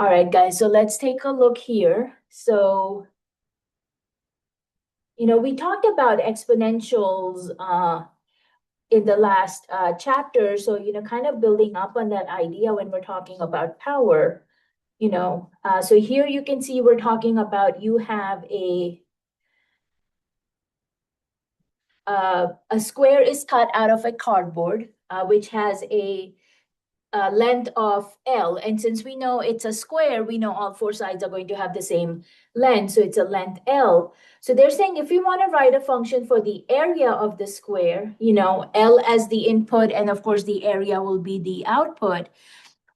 All right, guys, so let's take a look here. So, we talked about exponentials in the last chapter. So, kind of building up on that idea when we're talking about power, so here you can see we're talking about you have a square is cut out of a cardboard, which has a length of L. And since we know it's a square, we know all four sides are going to have the same length. So it's a length L. So they're saying if we want to write a function for the area of the square, L as the input, and of course the area will be the output.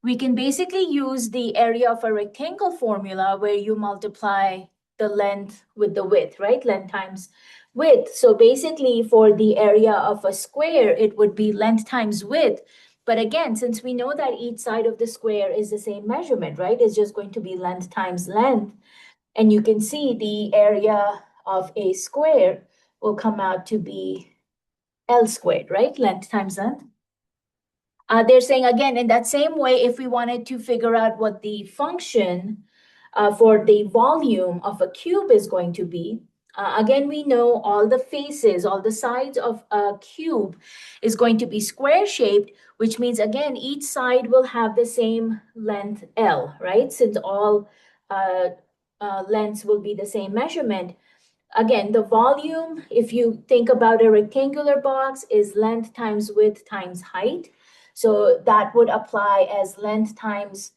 We can basically use the area of a rectangle formula where you multiply the length with the width, right? Length times width. So basically for the area of a square, it would be length times width. But again, since we know that each side of the square is the same measurement, right? It's just going to be length times length. And you can see the area of a square will come out to be L squared, right? Length times length. They're saying, again, in that same way, if we wanted to figure out what the function for the volume of a cube is going to be, again, we know all the faces, all the sides of a cube is going to be square shaped, which means, again, each side will have the same length L, right? Since all lengths will be the same measurement. Again, the volume, if you think about a rectangular box, is length times width times height. So that would apply as length times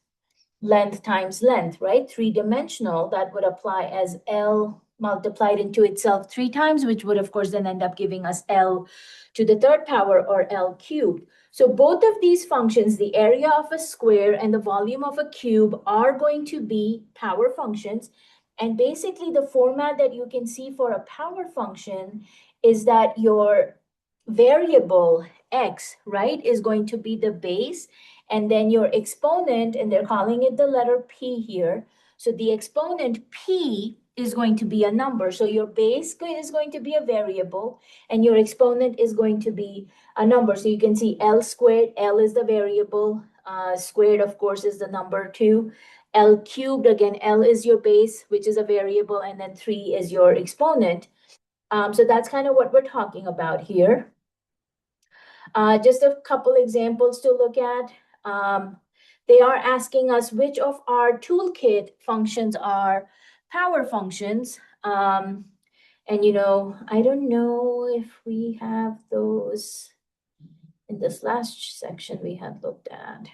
length, right? Three-dimensional, that would apply as L multiplied into itself 3 times, which would, of course, then end up giving us L to the third power, or L cubed. So both of these functions, the area of a square and the volume of a cube, are going to be power functions. And basically, the format that you can see for a power function is that your variable x, right, is going to be the base, and then your exponent, and they're calling it the letter p here. So the exponent p is going to be a number. So your base is going to be a variable, and your exponent is going to be a number. So you can see L squared, L is the variable, squared, of course, is the number 2. L cubed, again, L is your base, which is a variable, and then 3 is your exponent. So that's kind of what we're talking about here. Just a couple examples to look at. They are asking us which of our toolkit functions are power functions. And I don't know if we have those in this last section we had looked at.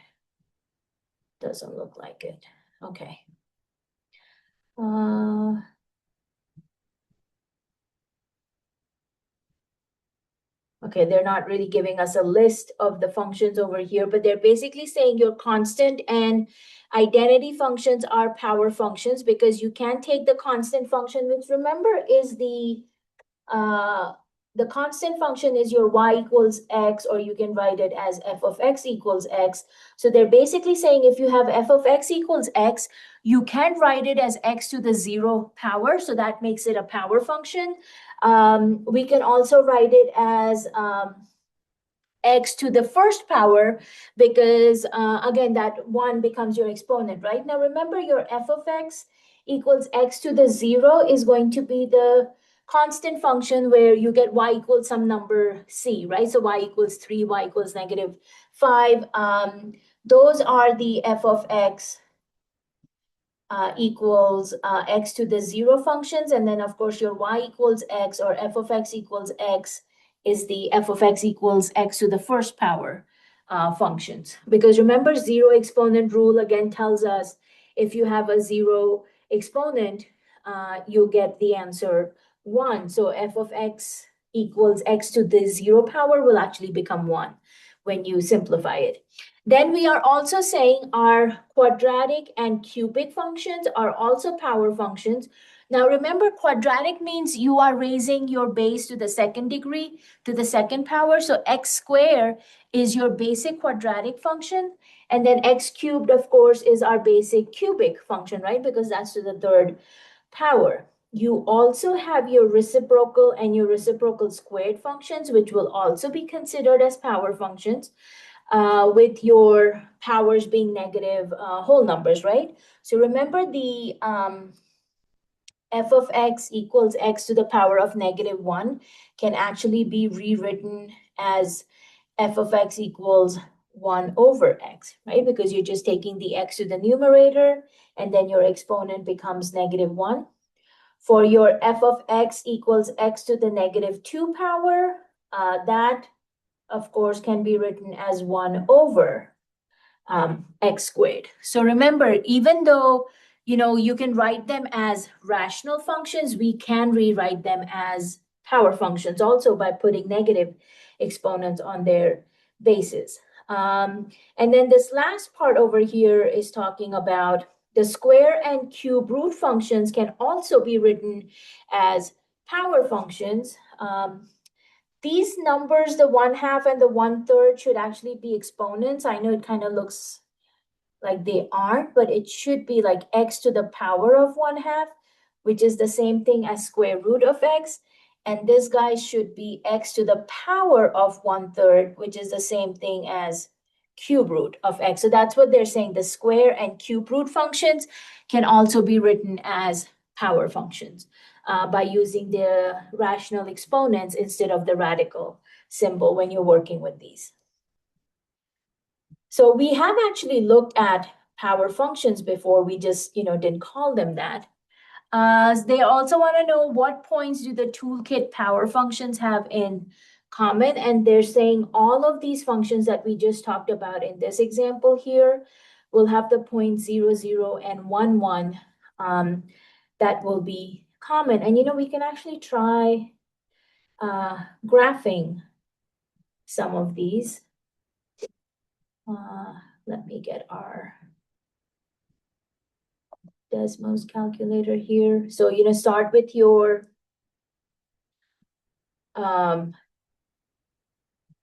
Doesn't look like it. Okay. Okay, they're not really giving us a list of the functions over here, but they're basically saying your constant and identity functions are power functions, because you can take the constant function, which, remember, is the constant function is your y equals x, or you can write it as f of x equals x. So they're basically saying if you have f of x equals x, you can write it as x to the 0 power. So that makes it a power function. We can also write it as x to the first power, because again, that 1 becomes your exponent, right? Now remember, your f of x equals x to the 0 is going to be the constant function where you get y equals some number c, right? So y equals 3, y equals -5. Those are the f of x equals x to the 0 functions. And then, of course, your y equals x, or f of x equals x, is the f of x equals x to the first power functions. Because remember, 0 exponent rule again tells us if you have a 0 exponent, you get the answer 1. So f of x equals x to the 0 power will actually become 1 when you simplify it. Then we are also saying our quadratic and cubic functions are also power functions. Now remember, quadratic means you are raising your base to the second degree, to the second power. So x squared is your basic quadratic function. And then x cubed, of course, is our basic cubic function, right? Because that's to the third power. You also have your reciprocal and your reciprocal squared functions, which will also be considered as power functions. with your powers being negative whole numbers, right? So remember the f of x equals x to the power of -1 can actually be rewritten as f of x equals 1 over x, right? Because you're just taking the x to the numerator, and then your exponent becomes -1. For your f of x equals x to the -2 power, that, of course, can be written as 1 over x squared. So remember, even though you can write them as rational functions, we can rewrite them as power functions also by putting negative exponents on their bases. And then this last part over here is talking about the square and cube root functions can also be written as power functions. These numbers, the 1/2 and the 1/3, should actually be exponents. I know it kind of looks like they aren't, but it should be like x to the power of 1/2, which is the same thing as square root of x. And this guy should be x to the power of 1/3, which is the same thing as cube root of x. So that's what they're saying. The square and cube root functions can also be written as power functions by using the rational exponents instead of the radical symbol when you're working with these. So we have actually looked at power functions before. We just, didn't call them that. They also want to know what points do the toolkit power functions have in common. And they're saying all of these functions that we just talked about in this example here will have the points 0, 0, and 1, 1 that will be common. And, we can actually try graphing some of these. Let me get our Desmos calculator here. So, start with your,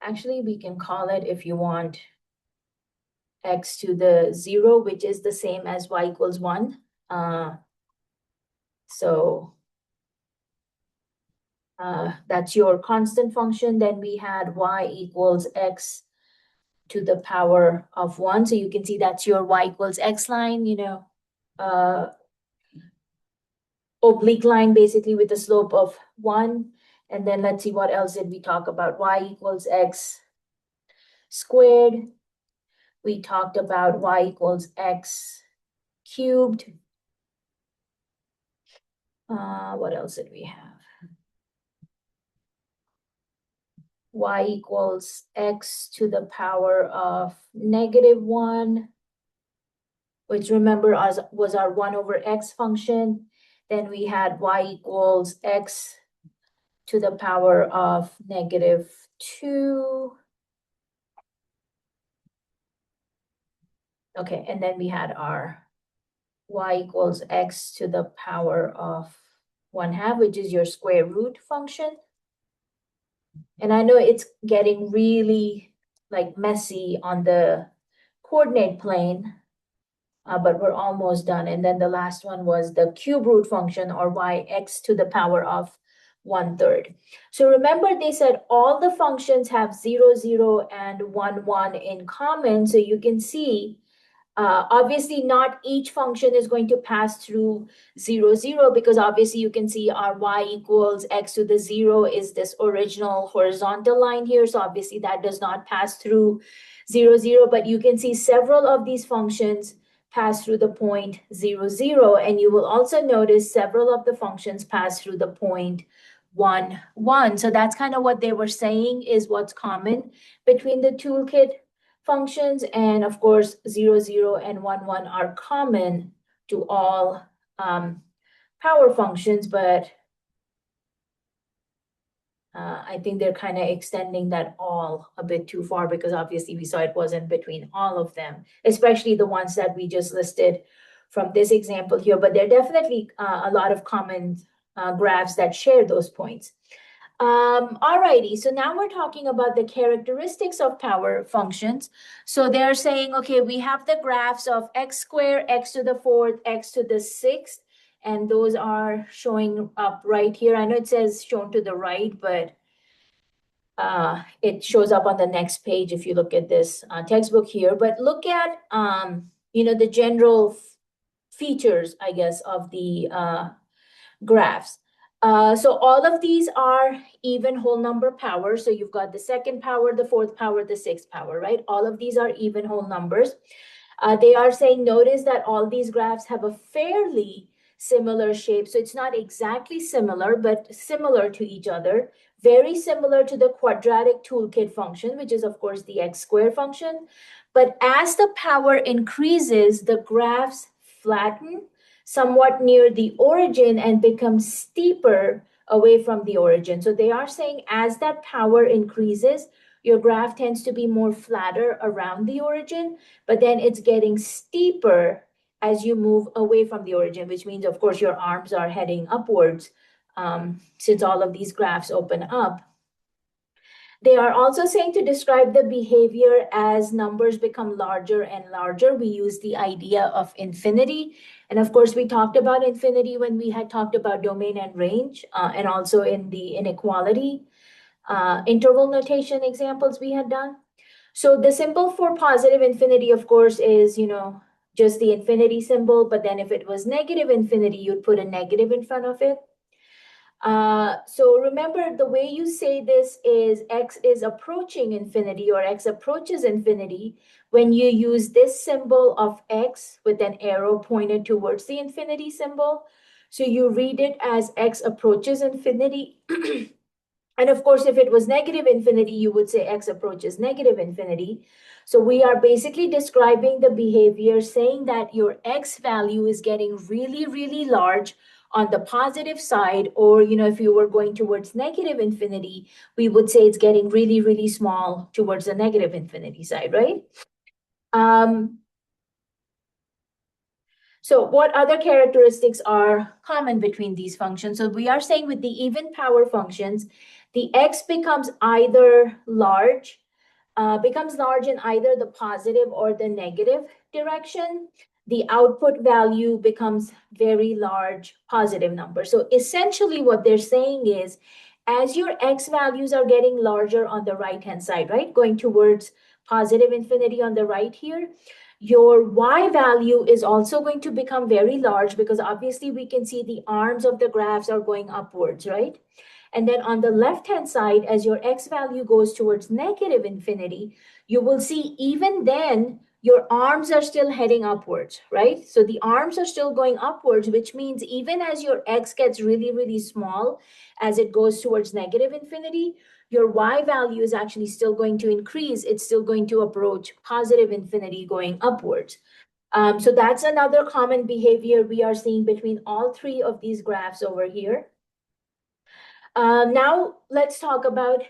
actually, we can call it, if you want, x to the 0, which is the same as y equals 1. So that's your constant function. Then we had y equals x to the power of 1. So you can see that's your y equals x line, oblique line basically with a slope of 1. And then let's see, what else did we talk about? Y equals x squared. We talked about y equals x cubed. What else did we have? Y equals x to the power of -1, which remember was our 1 over x function. Then we had y equals x to the power of -2. Okay, and then we had our y equals x to the power of 1/2, which is your square root function. And I know it's getting really messy on the coordinate plane, but we're almost done. And then the last one was the cube root function, or yx to the power of 1/3. So remember, they said all the functions have 0, 0, and 1, 1 in common. So you can see, obviously not each function is going to pass through 0, 0, because obviously you can see our y equals x to the 0 is this original horizontal line here. So obviously that does not pass through 0, 0, but you can see several of these functions pass through the point 0, 0, and you will also notice several of the functions pass through the point 1, 1. So that's kind of what they were saying is what's common between the toolkit functions. And of course, 0, 0, and 1, 1 are common to all power functions, but I think they're kind of extending that all a bit too far, because obviously we saw it wasn't between all of them, especially the ones that we just listed from this example here. But there are definitely a lot of common graphs that share those points. Alrighty, so now we're talking about the characteristics of power functions. So they're saying, okay, we have the graphs of x squared, x to the 4th, x to the 6th, and those are showing up right here. I know it says shown to the right, but It shows up on the next page if you look at this textbook here. But look at, the general features, I guess, of the graphs. So all of these are even whole number power. So you've got the second power, the fourth power, the sixth power, right? All of these are even whole numbers. They are saying, notice that all these graphs have a fairly similar shape. So it's not exactly similar, but similar to each other. Very similar to the quadratic toolkit function, which is, of course, the x squared function. But as the power increases, the graphs flatten somewhat near the origin and become steeper away from the origin. So they are saying as that power increases, your graph tends to be more flatter around the origin, but then it's getting steeper as you move away from the origin, which means, of course, your arms are heading upwards since all of these graphs open up. They are also saying to describe the behavior as numbers become larger and larger. We use the idea of infinity. And of course, we talked about infinity when we had talked about domain and range, and also in the inequality interval notation examples we had done. So the symbol for positive infinity, of course, is, just the infinity symbol. But then if it was negative infinity, you'd put a negative in front of it. So remember, the way you say this is x is approaching infinity or x approaches infinity when you use this symbol of x with an arrow pointed towards the infinity symbol. So you read it as x approaches infinity. And of course, if it was negative infinity, you would say x approaches negative infinity. So we are basically describing the behavior saying that your x value is getting really, really large on the positive side, or, if you were going towards negative infinity, we would say it's getting really, really small towards the negative infinity side, right? So what other characteristics are common between these functions? So we are saying with the even power functions, the x becomes large in either the positive or the negative direction. The output value becomes very large positive number. So essentially what they're saying is, as your x values are getting larger on the right-hand side, right, going towards positive infinity on the right here, your y value is also going to become very large, because obviously we can see the arms of the graphs are going upwards, right? And then on the left-hand side, as your x value goes towards negative infinity, you will see even then your arms are still heading upwards, right? So the arms are still going upwards, which means even as your x gets really, really small, as it goes towards negative infinity, your y value is actually still going to increase. It's still going to approach positive infinity going upwards. So that's another common behavior we are seeing between all three of these graphs over here. Now let's talk about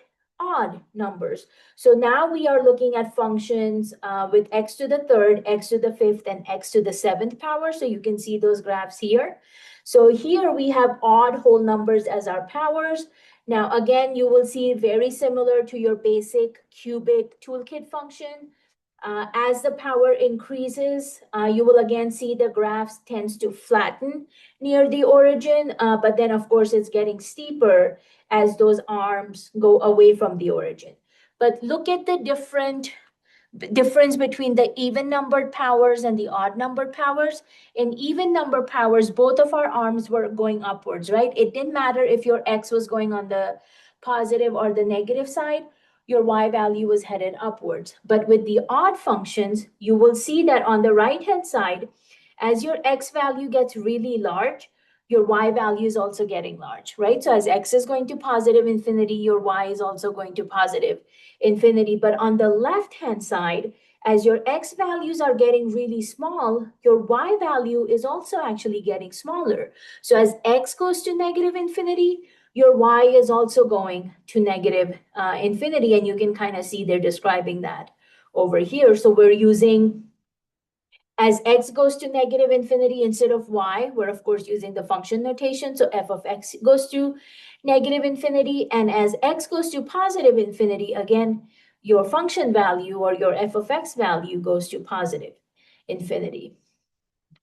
odd numbers. So now we are looking at functions with x to the third, x to the fifth, and x to the seventh power. So you can see those graphs here. So here we have odd whole numbers as our powers. Now, again, you will see very similar to your basic cubic toolkit function. As the power increases, you will again see the graphs tends to flatten near the origin, but then of course it's getting steeper as those arms go away from the origin. But look at the difference between the even numbered powers and the odd numbered powers. In even number powers, both of our arms were going upwards, right? It didn't matter if your x was going on the positive or the negative side, your y value was headed upwards. But with the odd functions, you will see that on the right-hand side, as your x value gets really large, your y value is also getting large, right? So as x is going to positive infinity, your y is also going to positive infinity. But on the left-hand side, as your x values are getting really small, your y value is also actually getting smaller. So as x goes to negative infinity, your y is also going to negative infinity. And you can kind of see they're describing that over here. So we're using, as x goes to negative infinity instead of y, we're of course using the function notation. So f of x goes to negative infinity. And as x goes to positive infinity, again, your function value or your f of x value goes to positive infinity.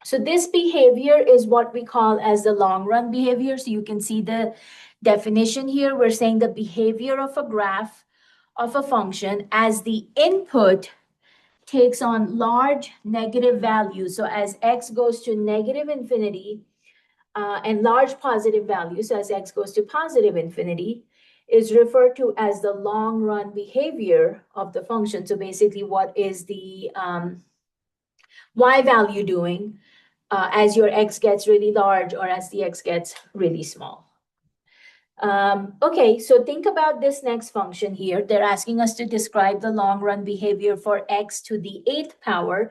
So this behavior is what we call as the long run behavior. So you can see the definition here. We're saying the behavior of a graph of a function as the input takes on large negative values. So as x goes to negative infinity and large positive values, so as x goes to positive infinity, is referred to as the long run behavior of the function. So basically, what is the y value doing as your x gets really large or as the x gets really small? Okay, so think about this next function here. They're asking us to describe the long run behavior for x to the 8th power,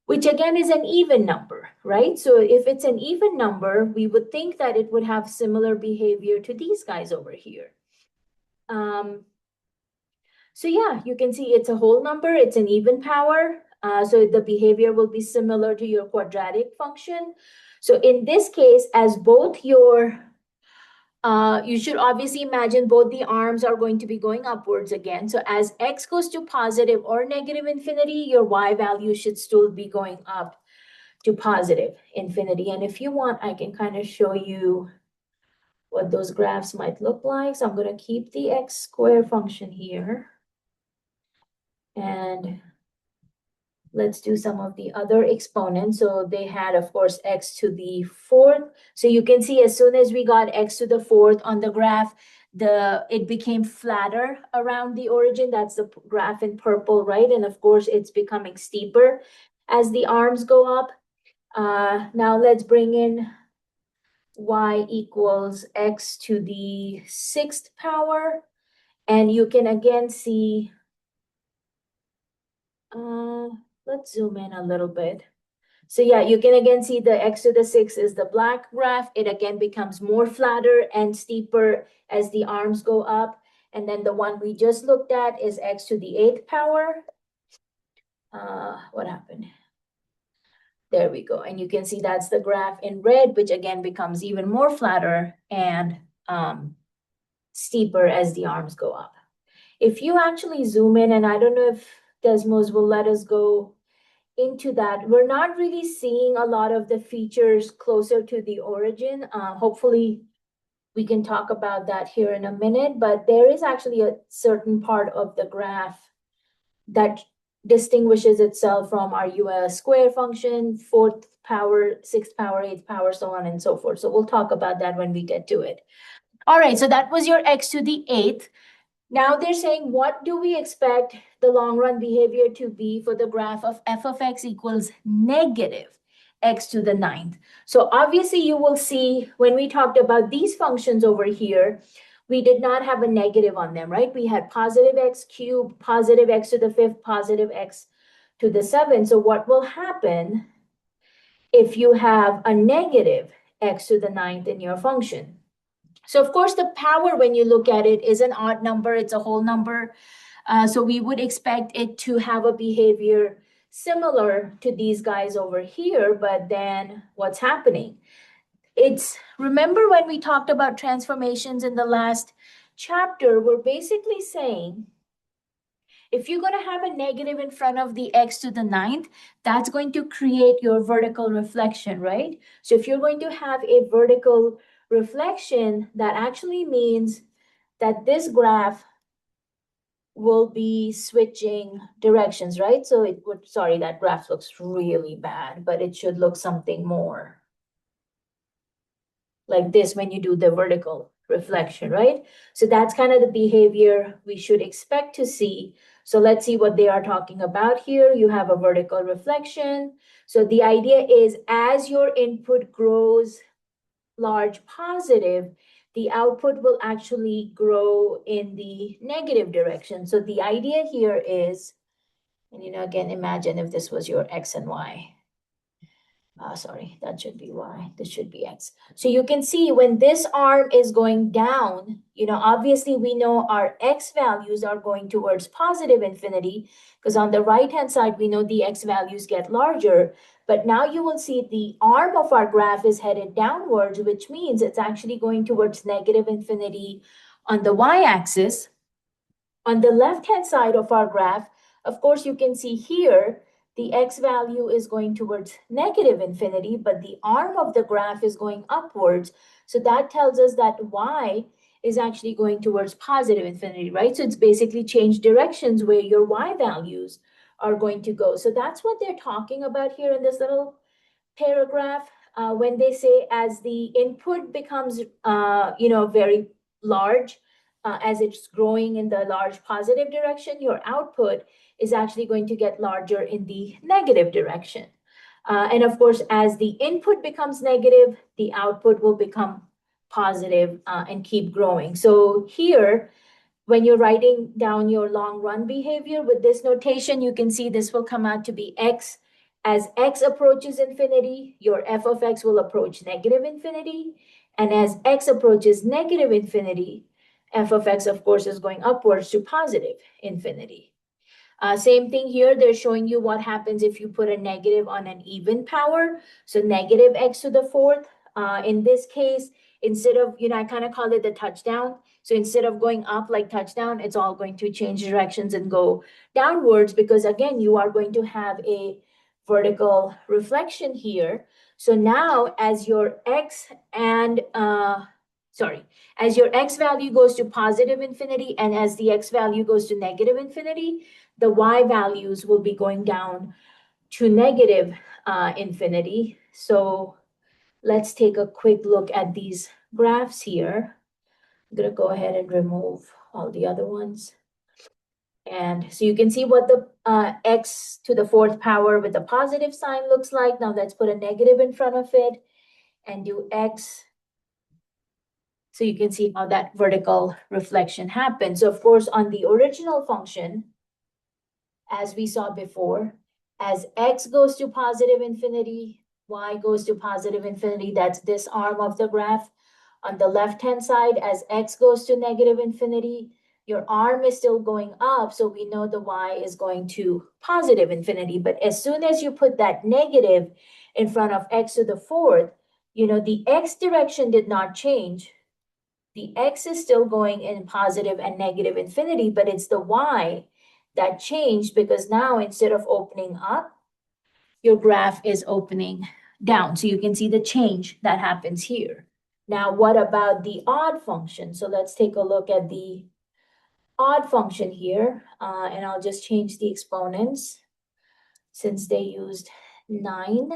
which again is an even number, right? So if it's an even number, we would think that it would have similar behavior to these guys over here. So yeah, you can see it's a whole number, it's an even power. So the behavior will be similar to your quadratic function. So in this case, as both your you should obviously imagine both the arms are going to be going upwards again. So as x goes to positive or negative infinity, your y value should still be going up to positive infinity. And if you want, I can kind of show you what those graphs might look like. So I'm going to keep the x square function here. And let's do some of the other exponents. So they had, of course, x to the 4th. So you can see as soon as we got x to the 4th on the graph, it became flatter around the origin. That's the graph in purple, right? And of course, it's becoming steeper as the arms go up. Now let's bring in y equals x to the 6th power. And you can again see, let's zoom in a little bit. So yeah, you can again see the x to the 6 is the black graph. It again becomes more flatter and steeper as the arms go up. And then the one we just looked at is x to the 8th power. What happened? There we go. And you can see that's the graph in red, which again becomes even more flatter and steeper as the arms go up. If you actually zoom in, and I don't know if Desmos will let us go into that, we're not really seeing a lot of the features closer to the origin. Hopefully we can talk about that here in a minute, but there is actually a certain part of the graph that distinguishes itself from our US square function, 4th power, 6th power, 8th power, so on and so forth. So we'll talk about that when we get to it. All right, so that was your x to the 8th. Now they're saying, what do we expect the long run behavior to be for the graph of f of x equals negative x to the 9th? So obviously you will see when we talked about these functions over here, we did not have a negative on them, right? We had positive x cubed, positive x to the 5th, positive x to the 7th. So what will happen if you have a negative x to the 9th in your function? So of course, the power, when you look at it, is an odd number. It's a whole number. So we would expect it to have a behavior similar to these guys over here. But then what's happening? Remember when we talked about transformations in the last chapter, we're basically saying, if you're going to have a negative in front of the x to the 9th, that's going to create your vertical reflection, right? So if you're going to have a vertical reflection, that actually means that this graph will be switching directions, right? So it would, sorry, that graph looks really bad, but it should look something more like this when you do the vertical reflection, right? So that's kind of the behavior we should expect to see. So let's see what they are talking about here. You have a vertical reflection. So the idea is as your input grows large positive, the output will actually grow in the negative direction. So the idea here is, and again, imagine if this was your x and y. Sorry, that should be y. This should be x. So you can see when this arm is going down, obviously we know our x values are going towards positive infinity because on the right-hand side, we know the x values get larger. But now you will see the arm of our graph is headed downwards, which means it's actually going towards negative infinity on the y-axis. On the left-hand side of our graph, of course, you can see here, the x value is going towards negative infinity, but the arm of the graph is going upwards. So that tells us that y is actually going towards positive infinity, right? So it's basically changed directions where your y values are going to go. So that's what they're talking about here in this little paragraph. When they say as the input becomes, very large, as it's growing in the large positive direction, your output is actually going to get larger in the negative direction. And of course, as the input becomes negative, the output will become positive and keep growing. So here, when you're writing down your long run behavior with this notation, you can see this will come out to be x. As x approaches infinity, your f of x will approach negative infinity. And as x approaches negative infinity, f of x, of course, is going upwards to positive infinity. Same thing here, they're showing you what happens if you put a negative on an even power. So negative x to the fourth. In this case, instead of, I kind of call it the touchdown. So instead of going up like touchdown, it's all going to change directions and go downwards because again, you are going to have a vertical reflection here. So now as your x as your x value goes to positive infinity and as the x value goes to negative infinity, the y values will be going down to negative infinity. So let's take a quick look at these graphs here. I'm going to go ahead and remove all the other ones. And so you can see what the x to the fourth power with a positive sign looks like. Now let's put a negative in front of it and do x. So you can see how that vertical reflection happens. So of course, on the original function, as we saw before, as x goes to positive infinity, y goes to positive infinity, that's this arm of the graph. On the left-hand side, as x goes to negative infinity, your arm is still going up, so we know the y is going to positive infinity. But as soon as you put that negative in front of x to the fourth, the x direction did not change. The x is still going in positive and negative infinity, but it's the y that changed because now instead of opening up, your graph is opening down. So you can see the change that happens here. Now, what about the odd function? So let's take a look at the odd function here, and I'll just change the exponents since they used 9.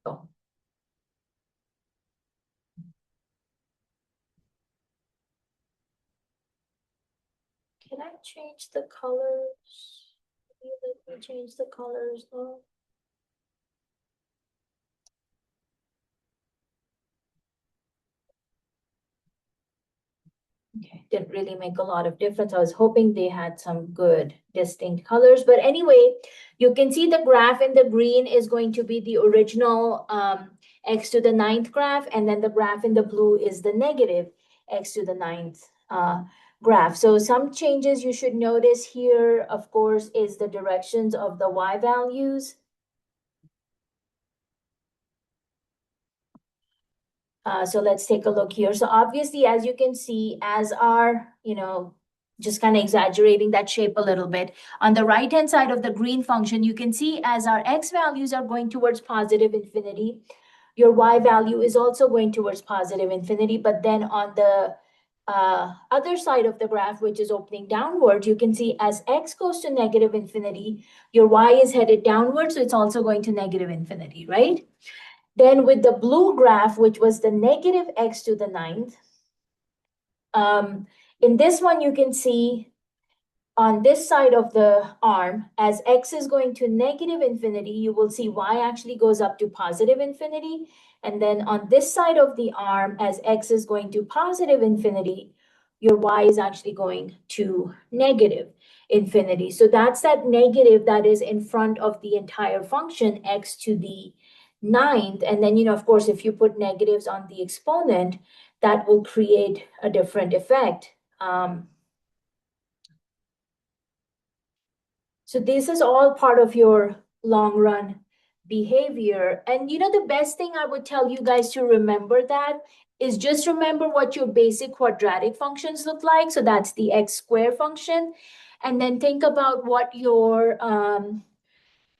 Oh. Can I change the colors? Let me change the colors though. Okay, didn't really make a lot of difference. I was hoping they had some good distinct colors. But anyway, you can see the graph in the green is going to be the original x to the ninth graph. And then the graph in the blue is the negative x to the ninth graph. So some changes you should notice here, of course, is the directions of the y values. So let's take a look here. So obviously, as you can see, as our, just kind of exaggerating that shape a little bit. On the right-hand side of the green function, you can see as our x values are going towards positive infinity, your y value is also going towards positive infinity. But then on the other side of the graph, which is opening downward, you can see as x goes to negative infinity, your y is headed downward, so it's also going to negative infinity, right? Then with the blue graph, which was the negative x to the ninth, in this one, you can see on this side of the arm, as x is going to negative infinity, you will see y actually goes up to positive infinity. And then on this side of the arm, as x is going to positive infinity, your y is actually going to negative infinity. So that's that negative that is in front of the entire function, x to the ninth. And then, of course, if you put negatives on the exponent, that will create a different effect. So this is all part of your long run behavior. And the best thing I would tell you guys to remember that is just remember what your basic quadratic functions look like. So that's the x square function. And then think about what your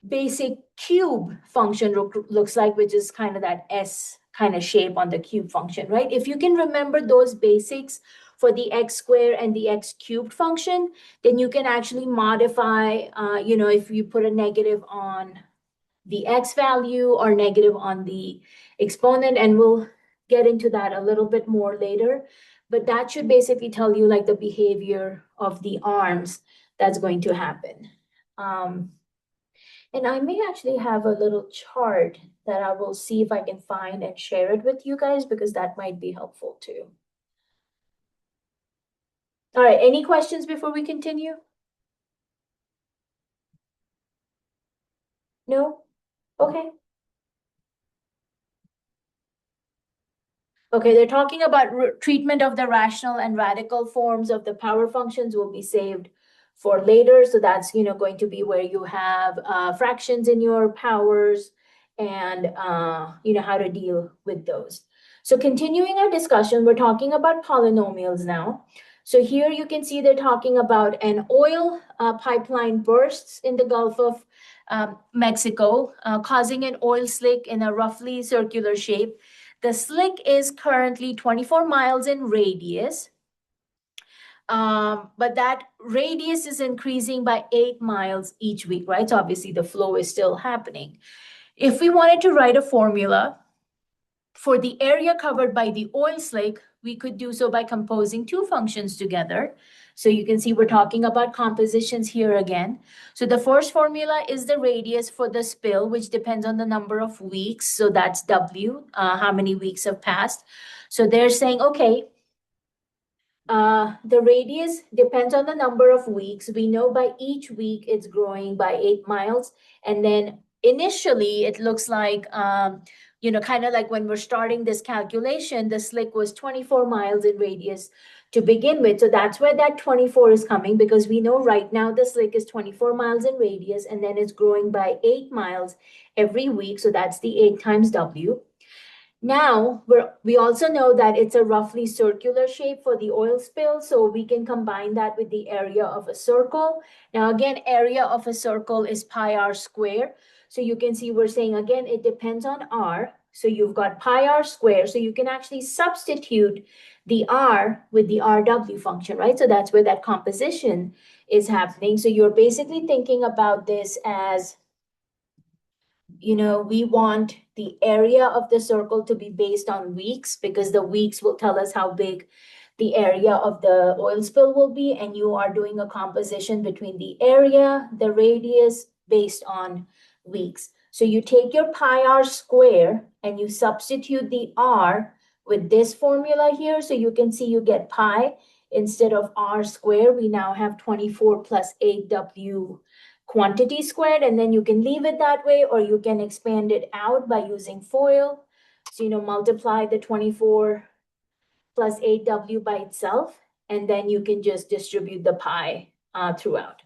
basic cube function looks like, which is kind of that S kind of shape on the cube function, right? If you can remember those basics for the x squared and the x cubed function, then you can actually modify, if you put a negative on the x value or negative on the exponent, and we'll get into that a little bit more later. But that should basically tell you like the behavior of the arms that's going to happen. And I may actually have a little chart that I will see if I can find and share it with you guys, because that might be helpful too. All right, any questions before we continue? No? Okay. Okay, they're talking about treatment of the rational and radical forms of the power functions will be saved for later. So that's, going to be where you have fractions in your powers and, how to deal with those. So continuing our discussion, we're talking about polynomials now. So here you can see they're talking about an oil pipeline bursts in the Gulf of Mexico, causing an oil slick in a roughly circular shape. The slick is currently 24 miles in radius, but that radius is increasing by 8 miles each week, right? So obviously the flow is still happening. If we wanted to write a formula for the area covered by the oil slick, we could do so by composing two functions together. So you can see we're talking about compositions here again. So the first formula is the radius for the spill, which depends on the number of weeks. So that's W, how many weeks have passed. So they're saying, okay, the radius depends on the number of weeks. We know by each week it's growing by 8 miles. And then initially it looks like, kind of like when we're starting this calculation, the slick was 24 miles in radius to begin with. So that's where that 24 is coming, because we know right now the slick is 24 miles in radius, and then it's growing by 8 miles every week. So that's the 8 times W. Now, we also know that it's a roughly circular shape for the oil spill, so we can combine that with the area of a circle. Now, again, area of a circle is pi r squared. So you can see we're saying, again, it depends on r. So you've got pi r squared, so you can actually substitute the r with the rw function, right? So that's where that composition is happening. So you're basically thinking about this as, we want the area of the circle to be based on weeks, because the weeks will tell us how big the area of the oil spill will be. And you are doing a composition between the area, the radius based on weeks. So you take your pi r square and you substitute the r with this formula here. So you can see you get pi instead of r square. We now have 24 plus 8w quantity squared, and then you can leave it that way, or you can expand it out by using FOIL. So, multiply the 24 plus 8w by itself, and then you can just distribute the pi throughout.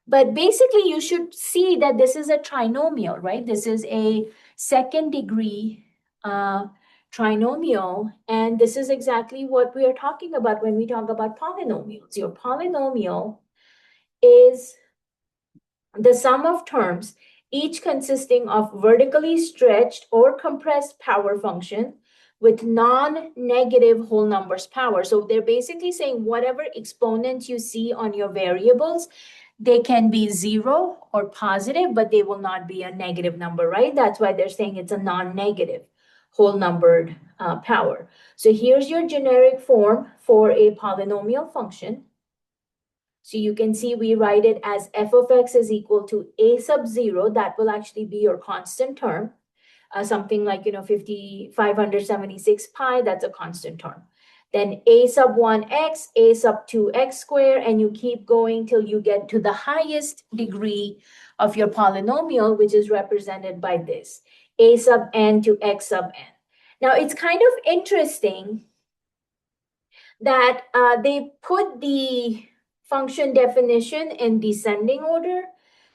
But basically, you should see that this is a trinomial, right? This is a second degree trinomial, and this is exactly what we are talking about when we talk about polynomials. Your polynomial is the sum of terms, each consisting of vertically stretched or compressed power function with non-negative whole numbers power. So they're basically saying whatever exponents you see on your variables, they can be 0 or positive, but they will not be a negative number, right? That's why they're saying it's a non-negative whole numbered power. So here's your generic form for a polynomial function. So you can see we write it as f of x is equal to a sub 0. That will actually be your constant term. Something like, 576 pi, that's a constant term. Then a sub 1x, a sub 2x squared, and you keep going till you get to the highest degree of your polynomial, which is represented by this, a sub n to x sub n. Now, it's kind of interesting that they put the function definition in descending order,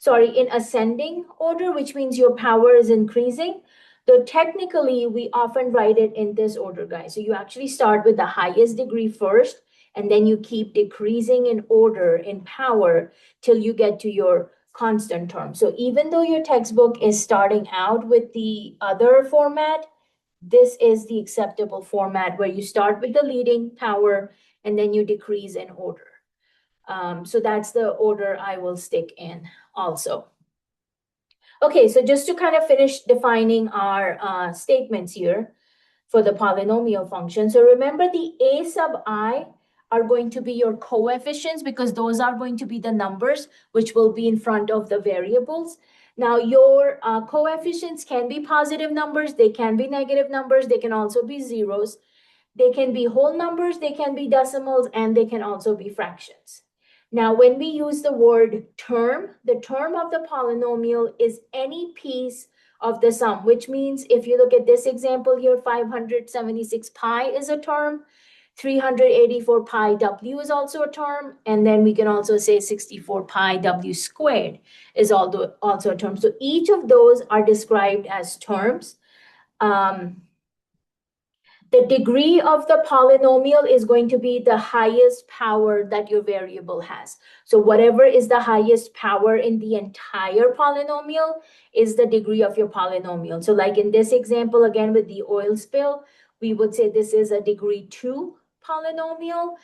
in ascending order, which means your power is increasing. Though technically, we often write it in this order, guys. So you actually start with the highest degree first, and then you keep decreasing in order in power till you get to your constant term. So even though your textbook is starting out with the other format, this is the acceptable format where you start with the leading power and then you decrease in order. So that's the order I will stick in also. Okay, so just to kind of finish defining our statements here for the polynomial function. So remember the a sub I are going to be your coefficients because those are going to be the numbers which will be in front of the variables. Now your coefficients can be positive numbers, they can be negative numbers, they can also be zeros. They can be whole numbers, they can be decimals, and they can also be fractions. Now, when we use the word term, the term of the polynomial is any piece of the sum, which means if you look at this example here, 576 pi is a term, 384 pi w is also a term, and then we can also say 64 pi w squared is also a term. So each of those are described as terms. The degree of the polynomial is going to be the highest power that your variable has. So whatever is the highest power in the entire polynomial is the degree of your polynomial. So like in this example, again, with the oil spill, we would say this is a degree 2 polynomial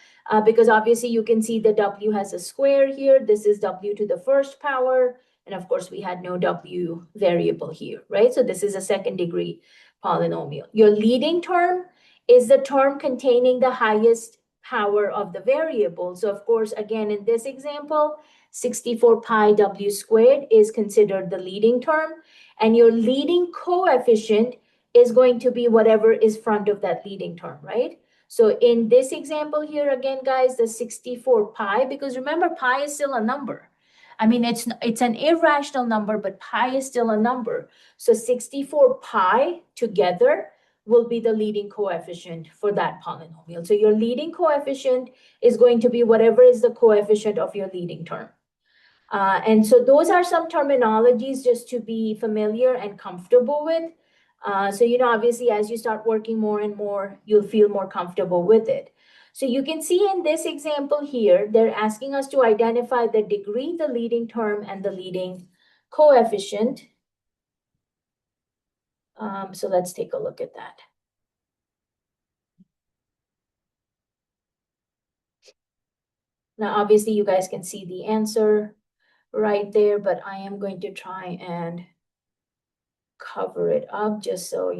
because obviously you can see the w has a square here. This is w to the first power. And of course, we had no w variable here, right? So this is a second degree polynomial. Your leading term is the term containing the highest power of the variable. So of course, again, in this example, 64 pi w squared is considered the leading term, and your leading coefficient is going to be whatever is front of that leading term, right? So in this example here, again, guys, the 64 pi, because remember, pi is still a number. I mean, it's an irrational number, but pi is still a number. So 64 pi together will be the leading coefficient for that polynomial. So your leading coefficient is going to be whatever is the coefficient of your leading term. And so those are some terminologies just to be familiar and comfortable with. So, obviously, as you start working more and more, you'll feel more comfortable with it. So you can see in this example here, they're asking us to identify the degree, the leading term, and the leading coefficient. So let's take a look at that. Now, obviously, you guys can see the answer right there, but I am going to try and cover it up just so,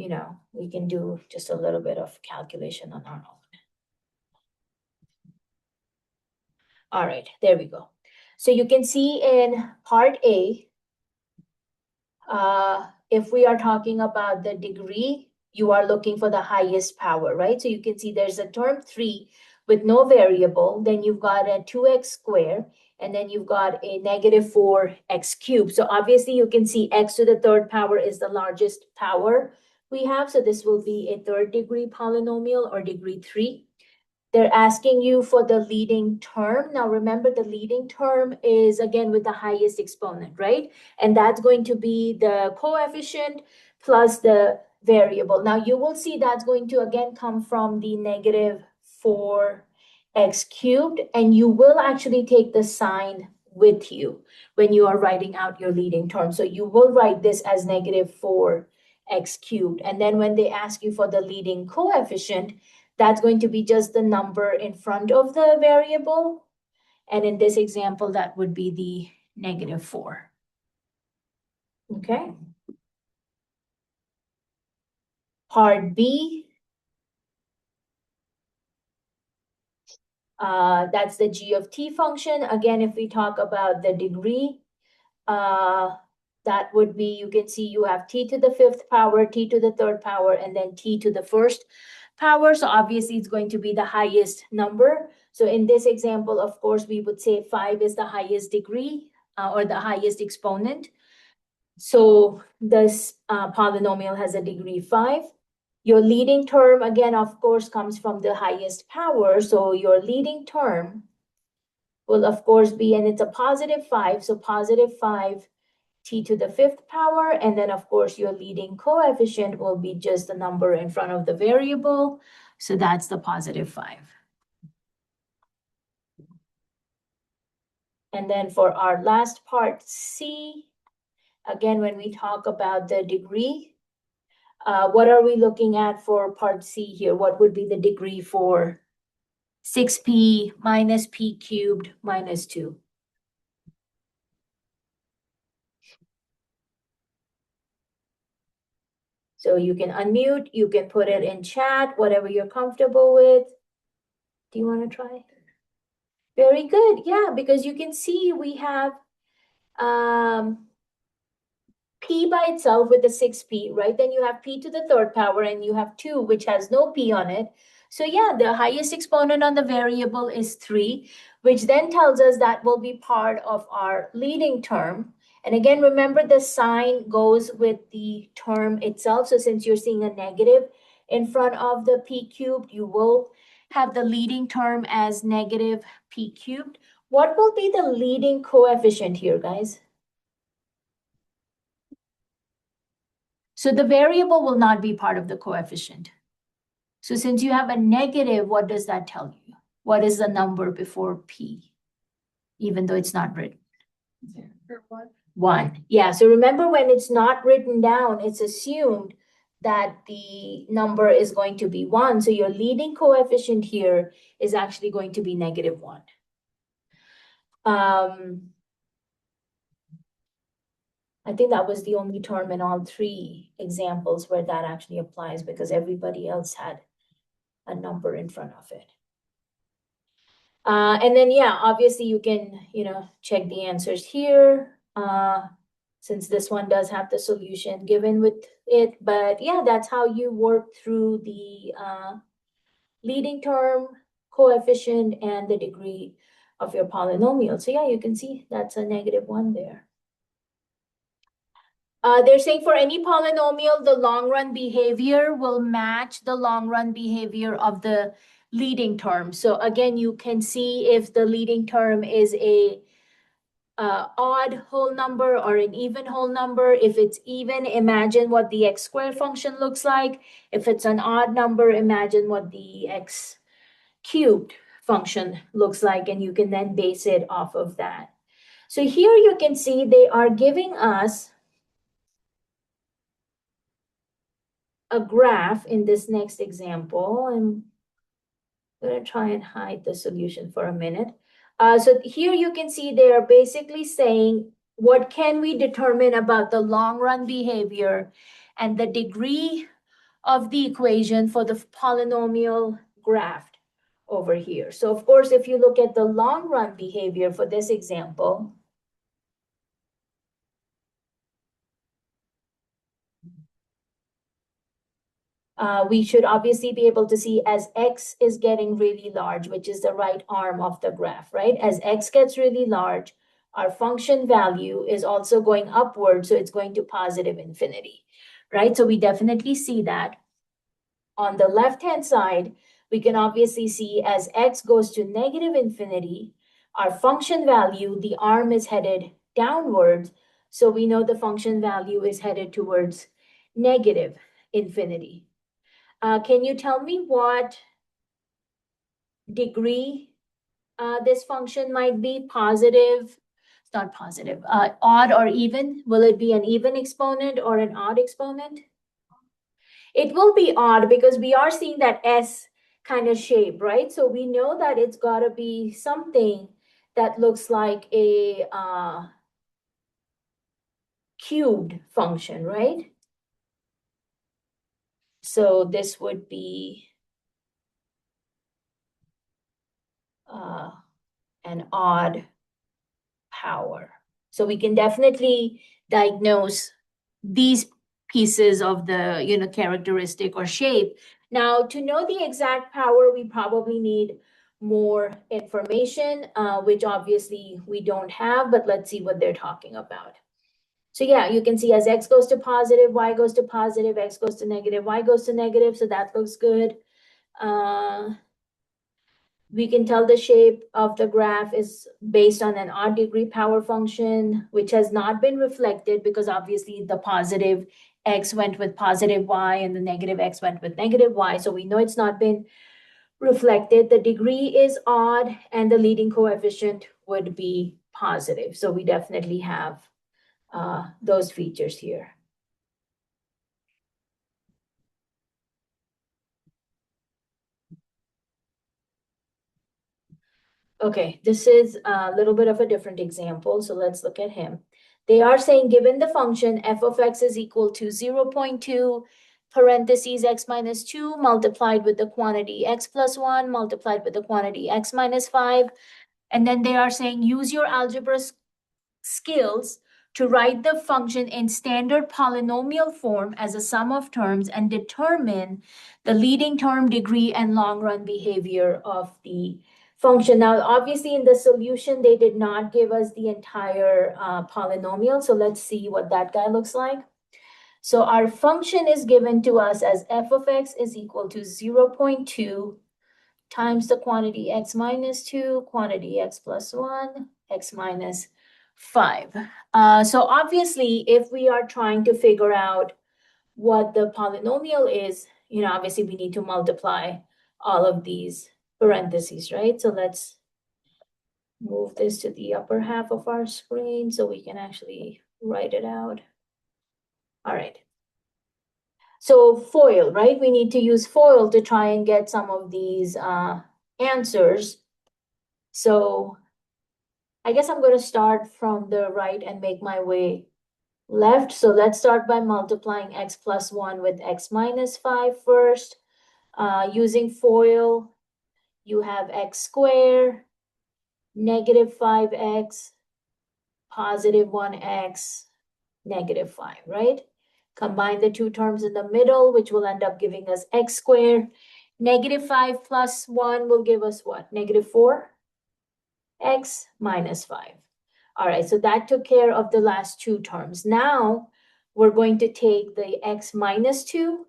we can do just a little bit of calculation on our own. All right, there we go. So you can see in part A, if we are talking about the degree, you are looking for the highest power, right? So you can see there's a term 3 with no variable, then you've got a 2x squared, and then you've got a negative 4x cubed. So obviously you can see x to the third power is the largest power we have. So this will be a third degree polynomial or degree 3. They're asking you for the leading term. Now, remember, the leading term is, again, with the highest exponent, right? And that's going to be the coefficient plus the variable. Now, you will see that's going to, again, come from the negative 4x cubed, and you will actually take the sign with you when you are writing out your leading term. So you will write this as negative 4x cubed. And then when they ask you for the leading coefficient, that's going to be just the number in front of the variable. And in this example, that would be the negative 4. Okay. Part B, that's the g of t function. Again, if we talk about the degree, that would be, you can see you have t to the 5th power, t to the 3rd power, and then t to the 1st power. So obviously it's going to be the highest number. So in this example, of course, we would say 5 is the highest degree or the highest exponent. So this polynomial has a degree 5. Your leading term, again, of course, comes from the highest power. So your leading term will, of course, be, and it's a positive 5. So positive 5 t to the 5th power, and then of course your leading coefficient will be just the number in front of the variable. So that's the positive 5. And then for our last part C, again, when we talk about the degree, what are we looking at for part C here? What would be the degree for 6p minus p cubed minus 2? So you can unmute, you can put it in chat, whatever you're comfortable with. Do you want to try? Very good. Yeah, because you can see we have p by itself with the 6p, right? Then you have p to the third power and you have 2, which has no p on it. So yeah, the highest exponent on the variable is 3, which then tells us that will be part of our leading term. And again, remember the sign goes with the term itself. So since you're seeing a negative in front of the p cubed, you will have the leading term as negative p cubed. What will be the leading coefficient here, guys? So the variable will not be part of the coefficient. So since you have a negative, what does that tell you? What is the number before p, even though it's not written? 1. Yeah, so remember when it's not written down, it's assumed that the number is going to be 1. So your leading coefficient here is actually going to be negative 1. I think that was the only term in all 3 examples where that actually applies, because everybody else had a number in front of it. And then, yeah, obviously you can, check the answers here, since this one does have the solution given with it. But yeah, that's how you work through the leading term, coefficient, and the degree of your polynomial. So yeah, you can see that's a -1 there. They're saying for any polynomial, the long run behavior will match the long run behavior of the leading term. So again, you can see if the leading term is a odd whole number or an even whole number. If it's even, imagine what the x squared function looks like. If it's an odd number, imagine what the x cubed function looks like, and you can then base it off of that. So here you can see they are giving us a graph in this next example. I'm going to try and hide the solution for a minute. So here you can see they are basically saying, what can we determine about the long run behavior and the degree of the equation for the polynomial graph over here. So of course, if you look at the long run behavior for this example, we should obviously be able to see as x is getting really large, which is the right arm of the graph, right? As x gets really large, our function value is also going upward, so it's going to positive infinity, right? So we definitely see that. On the left-hand side, we can obviously see as x goes to negative infinity, our function value, the arm is headed downwards, so we know the function value is headed towards negative infinity. Can you tell me what degree this function might be? Positive, it's not positive, odd or even? Will it be an even exponent or an odd exponent? It will be odd because we are seeing that S kind of shape, right? So we know that it's got to be something that looks like a cubed function, right? So this would be an odd power. So we can definitely diagnose these pieces of the characteristic or shape. Now, to know the exact power, we probably need more information, which obviously we don't have, but let's see what they're talking about. So yeah, you can see as x goes to positive, y goes to positive, x goes to negative, y goes to negative, so that looks good. We can tell the shape of the graph is based on an odd degree power function, which has not been reflected because obviously the positive x went with positive y and the negative x went with negative y. So we know it's not been reflected. The degree is odd and the leading coefficient would be positive. So we definitely have those features here. Okay, this is a little bit of a different example, so let's look at him. They are saying given the function f of x is equal to 0.2 parentheses x minus 2 multiplied with the quantity x plus 1 multiplied with the quantity x minus 5. And then they are saying use your algebra skills to write the function in standard polynomial form as a sum of terms and determine the leading term, degree, and long-run behavior of the function. Now, obviously, in the solution, they did not give us the entire polynomial. So let's see what that guy looks like. So our function is given to us as f of x is equal to 0.2 times the quantity x minus 2, quantity x plus 1, x minus 5. So obviously, if we are trying to figure out what the polynomial is, obviously we need to multiply all of these parentheses, right? So let's move this to the upper half of our screen so we can actually write it out. All right. So FOIL, right? We need to use FOIL to try and get some of these answers. So I guess I'm going to start from the right and make my way left. So let's start by multiplying x plus 1 with x minus 5 first. Using FOIL, you have x squared, negative 5x, positive 1x, negative 5, right? Combine the two terms in the middle, which will end up giving us x squared. Negative 5 plus 1 will give us what? Negative 4? X minus 5. All right, so that took care of the last two terms. Now we're going to take the x minus 2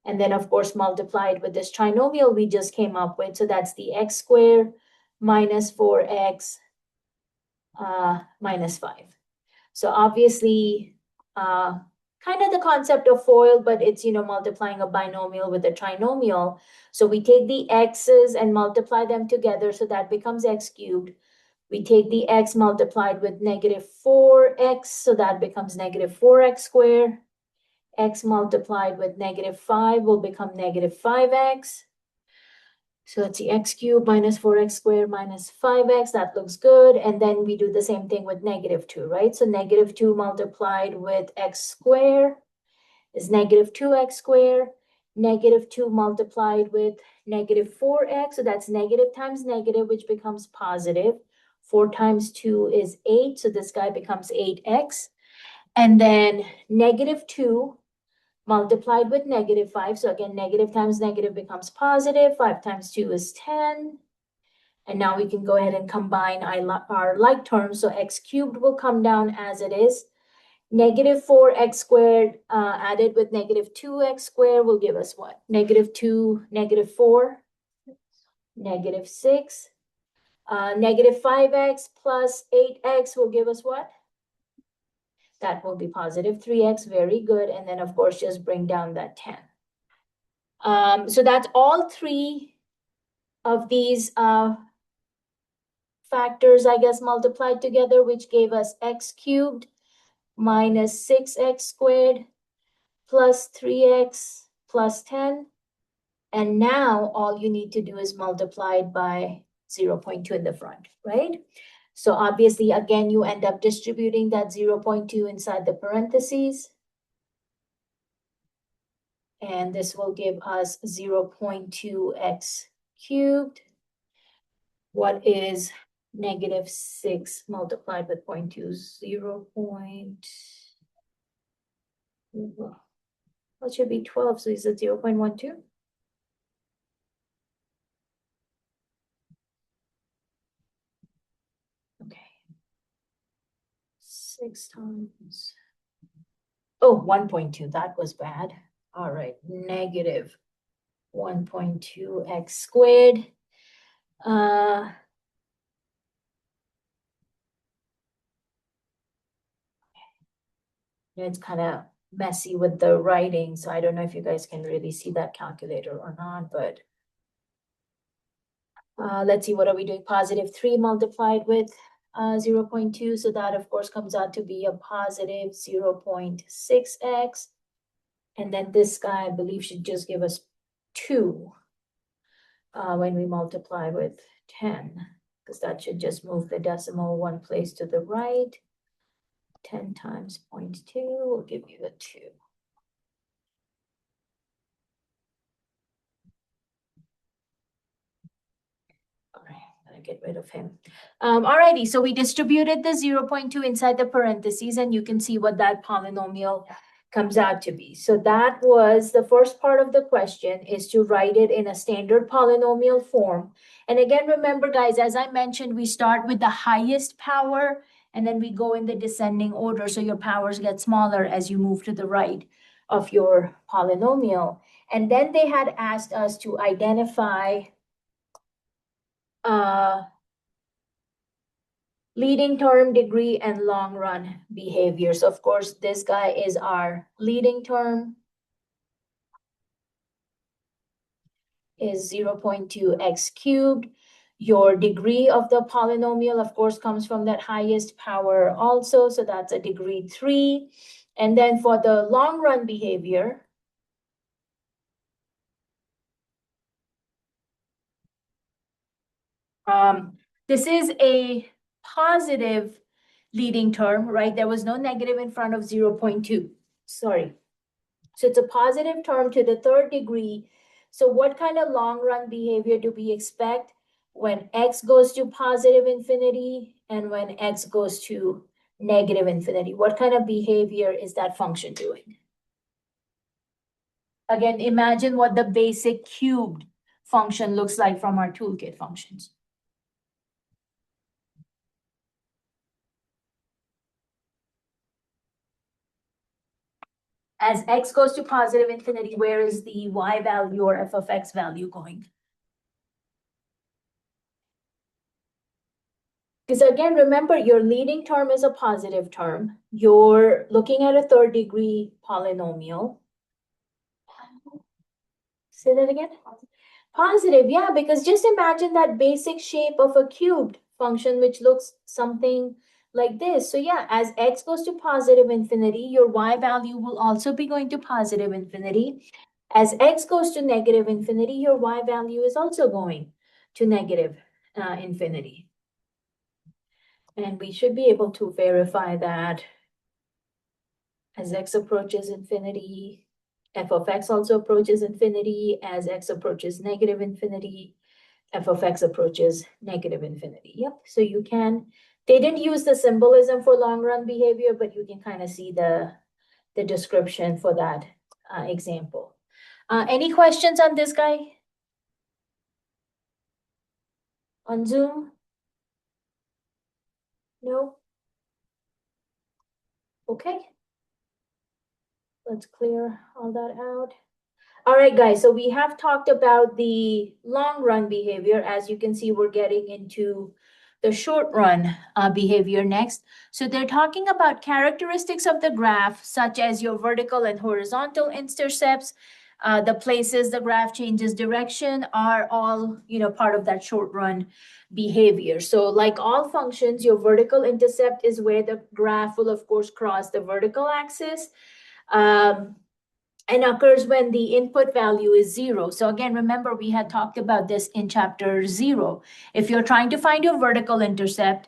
and then, of course, multiply it with this trinomial we just came up with. So that's the x squared minus 4x minus 5. So obviously, kind of the concept of FOIL, but it's, multiplying a binomial with a trinomial. So we take the x's and multiply them together, so that becomes x cubed. We take the x multiplied with negative 4x, so that becomes negative 4x squared. X multiplied with negative 5 will become negative 5x. So let's see, x cubed minus 4x squared minus 5x, that looks good. And then we do the same thing with negative 2, right? So negative 2 multiplied with x squared is negative 2x squared. Negative 2 multiplied with negative 4x, so that's negative times negative, which becomes positive. 4 times 2 is 8, so this guy becomes 8x. And then negative 2 multiplied with negative 5. So again, negative times negative becomes positive. 5 times 2 is 10. And now we can go ahead and combine our like terms. So x cubed will come down as it is. Negative 4x squared added with negative 2x squared will give us what? Negative 2, negative 4, negative 6. Negative 5x plus 8x will give us what? That will be positive 3x, very good. And then, of course, just bring down that 10. So that's all three of these factors, I guess, multiplied together, which gave us x cubed minus 6x squared plus 3x plus 10. And now all you need to do is multiply it by 0.2 in the front, right? So obviously, again, you end up distributing that 0.2 inside the parentheses. And this will give us 0.2x cubed. What is negative 6 multiplied with 0.2? 0. What should be 12? So is it 0.12? Okay. 6 times. Oh, 1.2. That was bad. All right. Negative 1.2x squared. It's kind of messy with the writing, so I don't know if you guys can really see that calculator or not, but Let's see, what are we doing? Positive 3 multiplied with 0.2. So that, of course, comes out to be a positive 0.6x. And then this guy, I believe, should just give us 2 when we multiply with 10, because that should just move the decimal one place to the right. 10 times 0.2 will give you a 2. All right, I'm gonna get rid of him. Alrighty, so we distributed the 0.2 inside the parentheses, and you can see what that polynomial comes out to be. So that was the first part of the question, is to write it in a standard polynomial form. And again, remember, guys, as I mentioned, we start with the highest power, and then we go in the descending order, so your powers get smaller as you move to the right of your polynomial. And then they had asked us to identify leading term, degree, and long run behaviors. Of course, this guy is our leading term, is 0.2x cubed. Your degree of the polynomial, of course, comes from that highest power also, so that's a degree 3. And then for the long run behavior, this is a positive leading term, right? There was no negative in front of 0.2. Sorry. So it's a positive term to the third degree. So what kind of long run behavior do we expect when x goes to positive infinity and when x goes to negative infinity? What kind of behavior is that function doing? Again, imagine what the basic cubed function looks like from our toolkit functions. As x goes to positive infinity, where is the y value or f of x value going? Because again, remember, your leading term is a positive term. You're looking at a third degree polynomial. Say that again. Positive, yeah, because just imagine that basic shape of a cubed function, which looks something like this. So yeah, as x goes to positive infinity, your y value will also be going to positive infinity. As x goes to negative infinity, your y value is also going to negative infinity. And we should be able to verify that as x approaches infinity, f of x also approaches infinity. As x approaches negative infinity, f of x approaches negative infinity. Yep, so you can, they didn't use the symbolism for long run behavior, but you can kind of see the description for that example. Any questions on this guy? On Zoom? No? Okay. Let's clear all that out. All right, guys, so we have talked about the long run behavior. As you can see, we're getting into the short run behavior next. So they're talking about characteristics of the graph, such as your vertical and horizontal intercepts. The places the graph changes direction are all, part of that short run behavior. So like all functions, your vertical intercept is where the graph will, of course, cross the vertical axis. And occurs when the input value is 0. So again, remember, we had talked about this in chapter 0. If you're trying to find your vertical intercept,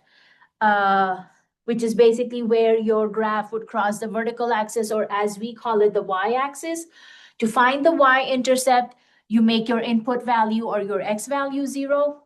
which is basically where your graph would cross the vertical axis, or as we call it, the y-axis, to find the y-intercept, you make your input value or your x value 0.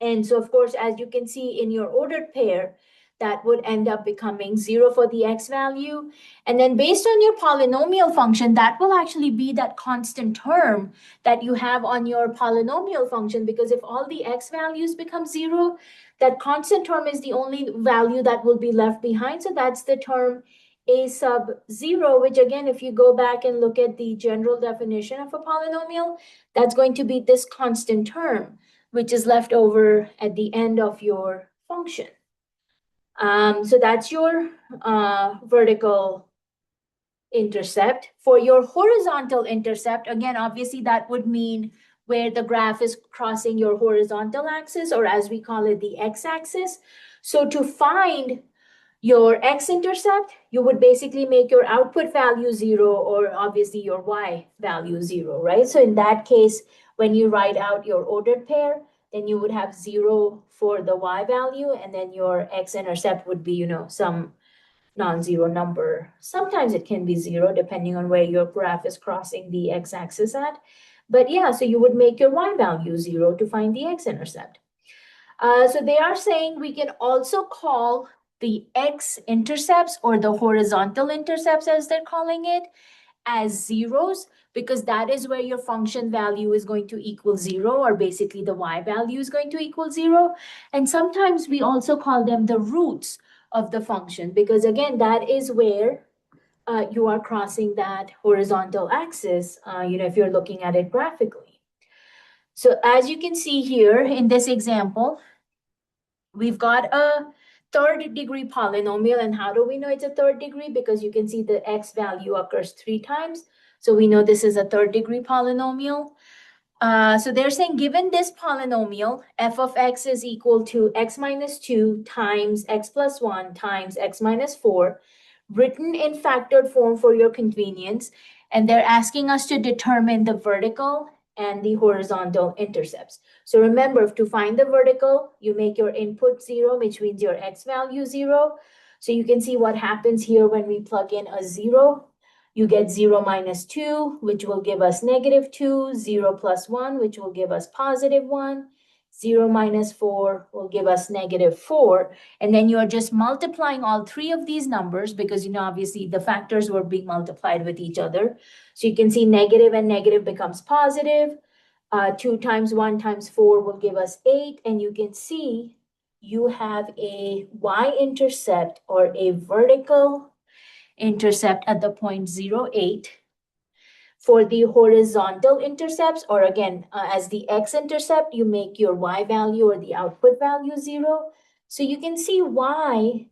And so, of course, as you can see in your ordered pair, that would end up becoming 0 for the x value. And then based on your polynomial function, that will actually be that constant term that you have on your polynomial function, because if all the x values become 0, that constant term is the only value that will be left behind. So that's the term a sub 0, which again, if you go back and look at the general definition of a polynomial, that's going to be this constant term, which is left over at the end of your function. So that's your vertical intercept. For your horizontal intercept, again, obviously that would mean where the graph is crossing your horizontal axis, or as we call it, the x-axis. So to find your x-intercept, you would basically make your output value 0, or obviously your y value 0, right? So in that case, when you write out your ordered pair, then you would have 0 for the y value, and then your x-intercept would be, some non-zero number. Sometimes it can be 0, depending on where your graph is crossing the x-axis at. But yeah, so you would make your y value 0 to find the x-intercept. So they are saying we can also call the x-intercepts, or the horizontal intercepts as they're calling it, as zeros, because that is where your function value is going to equal 0, or basically the y value is going to equal 0. And sometimes we also call them the roots of the function, because again, that is where you are crossing that horizontal axis, if you're looking at it graphically. So as you can see here in this example, we've got a third degree polynomial. And how do we know it's a third degree? Because you can see the x value occurs 3 times. So we know this is a third degree polynomial. So they're saying given this polynomial, f of x is equal to x minus 2 times x plus 1 times x minus 4, written in factored form for your convenience. And they're asking us to determine the vertical and the horizontal intercepts. So remember, to find the vertical, you make your input 0, which means your x value 0. So you can see what happens here when we plug in a 0. You get 0 minus 2, which will give us negative 2, 0 plus 1, which will give us positive 1, 0 minus 4 will give us negative 4. And then you are just multiplying all 3 of these numbers, because, obviously the factors were being multiplied with each other. So you can see negative and negative becomes positive. 2 times 1 times 4 will give us 8. And you can see you have a y-intercept, or a vertical intercept at the point 0, 8. For the horizontal intercepts, or again, as the x-intercept, you make your y value, or the output value 0. So you can see why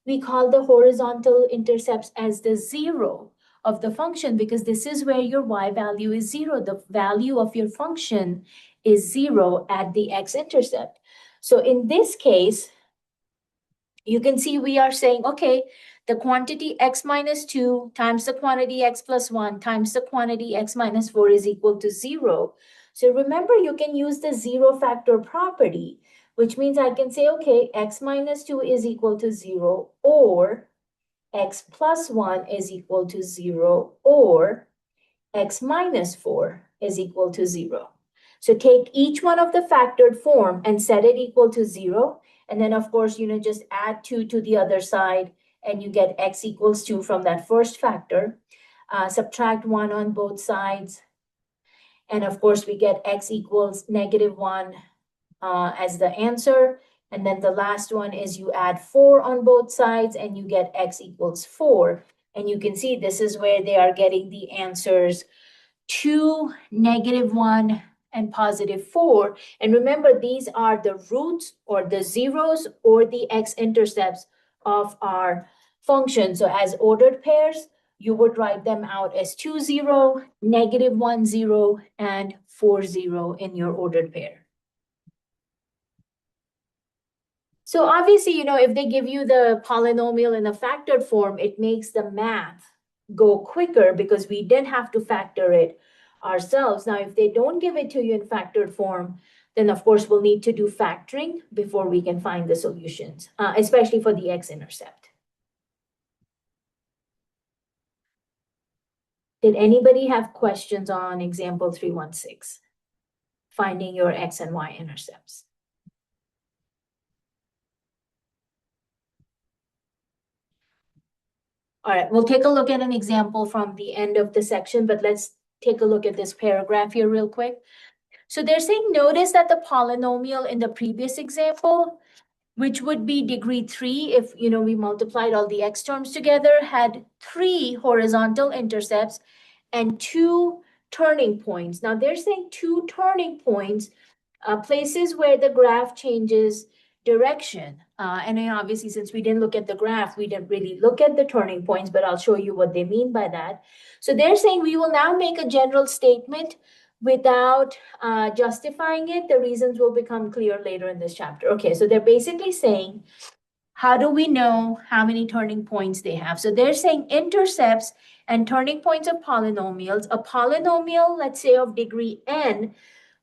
we call the horizontal intercepts as the 0 of the function, because this is where your y value is 0. The value of your function is 0 at the x-intercept. So in this case, you can see we are saying, okay, the quantity x minus 2 times the quantity x plus 1 times the quantity x minus 4 is equal to 0. So remember, you can use the 0 factor property, which means I can say, okay, x minus 2 is equal to 0, or x plus 1 is equal to 0, or x minus 4 is equal to 0. So take each one of the factored form and set it equal to 0. And then, of course, just add 2 to the other side, and you get x equals 2 from that first factor. Subtract 1 on both sides. And of course, we get x equals negative 1 as the answer. And then the last one is you add 4 on both sides, and you get x equals 4. And you can see this is where they are getting the answers 2, negative 1, and positive 4. And remember, these are the roots, or the zeros, or the x-intercepts of our function. So as ordered pairs, you would write them out as 2, 0, negative 1, 0, and 4, 0 in your ordered pair. So obviously, if they give you the polynomial in a factored form, it makes the math go quicker, because we didn't have to factor it ourselves. Now, if they don't give it to you in factored form, then of course we'll need to do factoring before we can find the solutions, especially for the x-intercept. Did anybody have questions on example 316, finding your x and y intercepts? All right, we'll take a look at an example from the end of the section, but let's take a look at this paragraph here real quick. So they're saying, notice that the polynomial in the previous example, which would be degree 3 if we multiplied all the x terms together, had 3 horizontal intercepts and 2 turning points. Now they're saying 2 turning points, places where the graph changes direction. And then obviously, since we didn't look at the graph, we didn't really look at the turning points, but I'll show you what they mean by that. So they're saying we will now make a general statement without justifying it. The reasons will become clear later in this chapter. Okay, so they're basically saying, how do we know how many turning points they have? So they're saying intercepts and turning points of polynomials. A polynomial, let's say of degree n,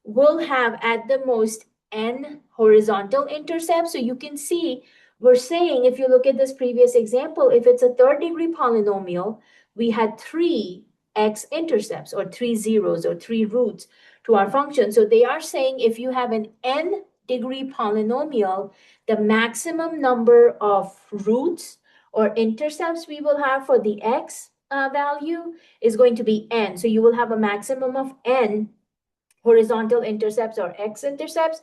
will have at the most n horizontal intercepts. So you can see, we're saying, if you look at this previous example, if it's a third degree polynomial, we had three x intercepts or three zeros or three roots to our function. So they are saying if you have an n degree polynomial, the maximum number of roots or intercepts we will have for the x value is going to be n. So you will have a maximum of n horizontal intercepts or x-intercepts.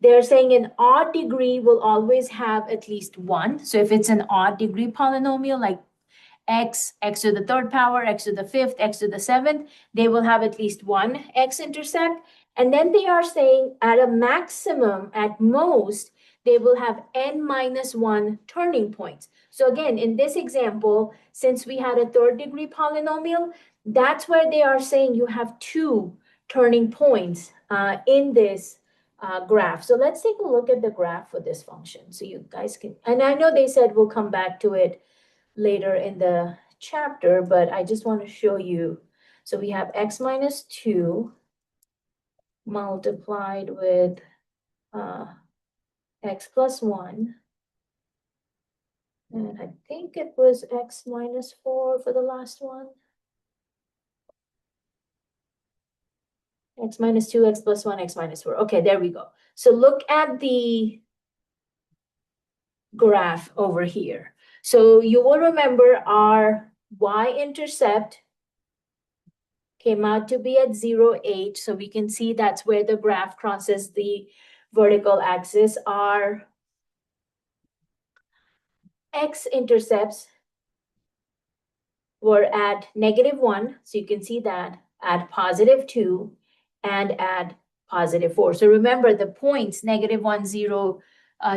They're saying an odd degree will always have at least one. So if it's an odd degree polynomial, like x to the third power, x to the fifth, x to the seventh, they will have at least one x-intercept. And then they are saying at a maximum, at most, they will have n minus one turning points. So again, in this example, since we had a third degree polynomial, that's where they are saying you have two turning points in this graph. So let's take a look at the graph for this function. So you guys can, and I know they said we'll come back to it later in the chapter, but I just want to show you. So we have x minus 2 multiplied with x plus 1. And I think it was x minus 4 for the last one. X minus 2, x plus 1, x minus 4. Okay, there we go. So look at the graph over here. So you will remember our y-intercept came out to be at 0, 8. So we can see that's where the graph crosses the vertical axis. Our x-intercepts were at -1, so you can see that, at +2, and at +4. So remember the points -1, 0,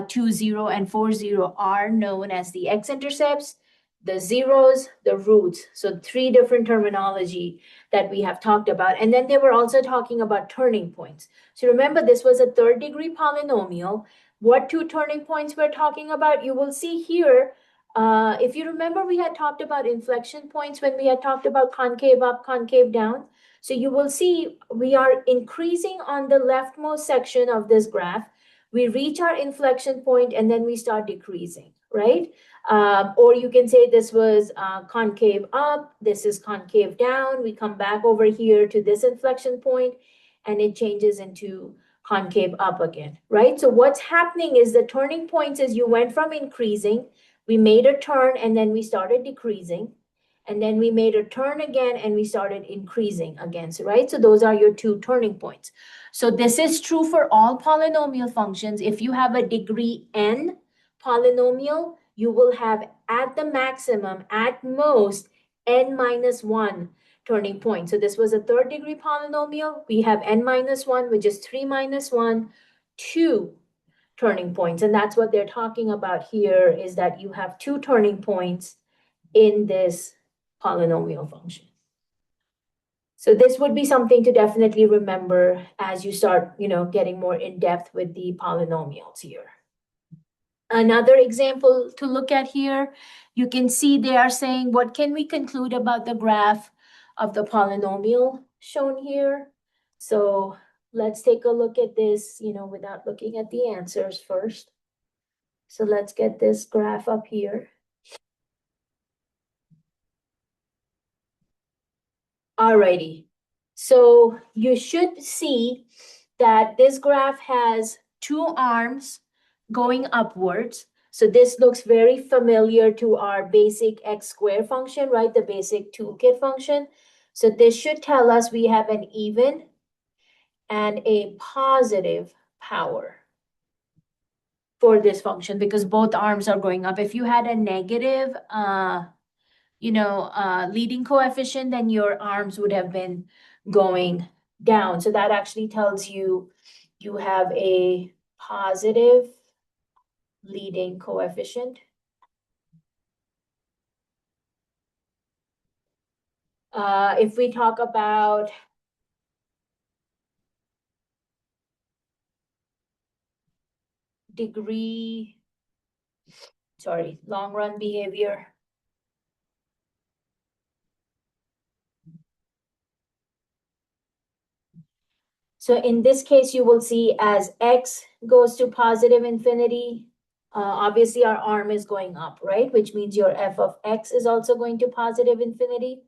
2, 0, and 4, 0 are known as the x-intercepts, the zeros, the roots. So three different terminology that we have talked about. And then they were also talking about turning points. So remember, this was a third degree polynomial. What two turning points we're talking about? You will see here, if you remember, we had talked about inflection points when we had talked about concave up, concave down. So you will see we are increasing on the leftmost section of this graph. We reach our inflection point and then we start decreasing, right? Or you can say this was concave up, this is concave down. We come back over here to this inflection point and it changes into concave up again, right? So what's happening is the turning points is you went from increasing, we made a turn and then we started decreasing. And then we made a turn again and we started increasing again, so, right? So those are your two turning points. So this is true for all polynomial functions. If you have a degree n polynomial, you will have at the maximum, at most, n minus 1 turning point. So this was a third degree polynomial. We have n minus 1, which is 3 minus 1, 2 turning points. And that's what they're talking about here, is that you have two turning points in this polynomial function. So this would be something to definitely remember as you start, getting more in depth with the polynomials here. Another example to look at here, you can see they are saying, what can we conclude about the graph of the polynomial shown here? So let's take a look at this, without looking at the answers first. So let's get this graph up here. Alrighty. So you should see that this graph has two arms going upwards. So this looks very familiar to our basic x squared function, right? The basic toolkit function. So this should tell us we have an even and a positive power for this function because both arms are going up. If you had a negative, leading coefficient, then your arms would have been going down. So that actually tells you you have a positive leading coefficient. If we talk about degree, sorry, long run behavior. So in this case, you will see as x goes to positive infinity, obviously our arm is going up, right? Which means your f of x is also going to positive infinity.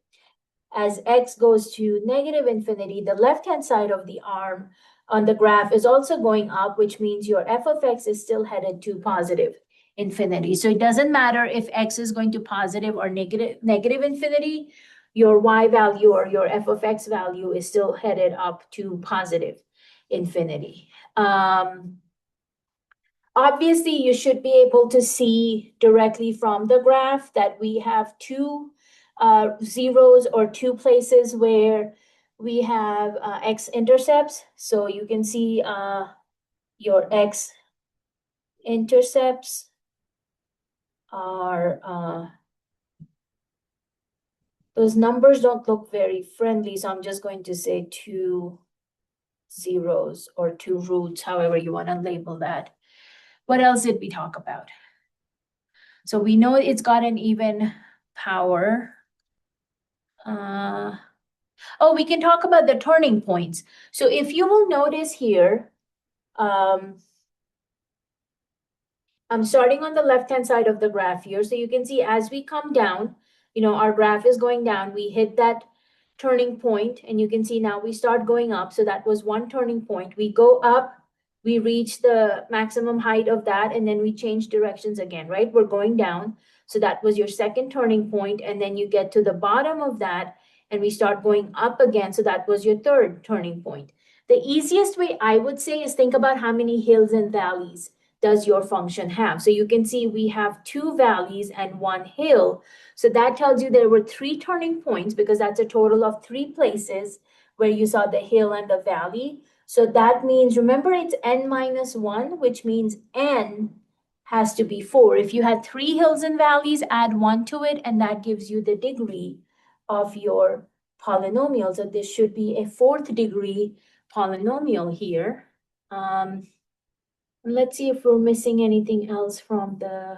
As x goes to negative infinity, the left-hand side of the arm on the graph is also going up, which means your f of x is still headed to positive infinity. So it doesn't matter if x is going to positive or negative infinity, your y value or your f of x value is still headed up to positive infinity. Obviously, you should be able to see directly from the graph that we have two zeros or two places where we have x-intercepts. So you can see your x-intercepts are, those numbers don't look very friendly, so I'm just going to say two zeros or two roots, however you want to label that. What else did we talk about? So we know it's got an even power. Oh, we can talk about the turning points. So if you will notice here, I'm starting on the left-hand side of the graph here. So you can see as we come down, our graph is going down. We hit that turning point, and you can see now we start going up. So that was one turning point. We go up, we reach the maximum height of that, and then we change directions again, right? We're going down. So that was your second turning point, and then you get to the bottom of that, and we start going up again. So that was your third turning point. The easiest way I would say is think about how many hills and valleys does your function have. So you can see we have two valleys and one hill. So that tells you there were three turning points because that's a total of three places where you saw the hill and the valley. So that means, remember, it's n minus 1, which means n has to be 4. If you had three hills and valleys, add 1 to it, and that gives you the degree of your polynomial. So this should be a fourth degree polynomial here. Let's see if we're missing anything else from the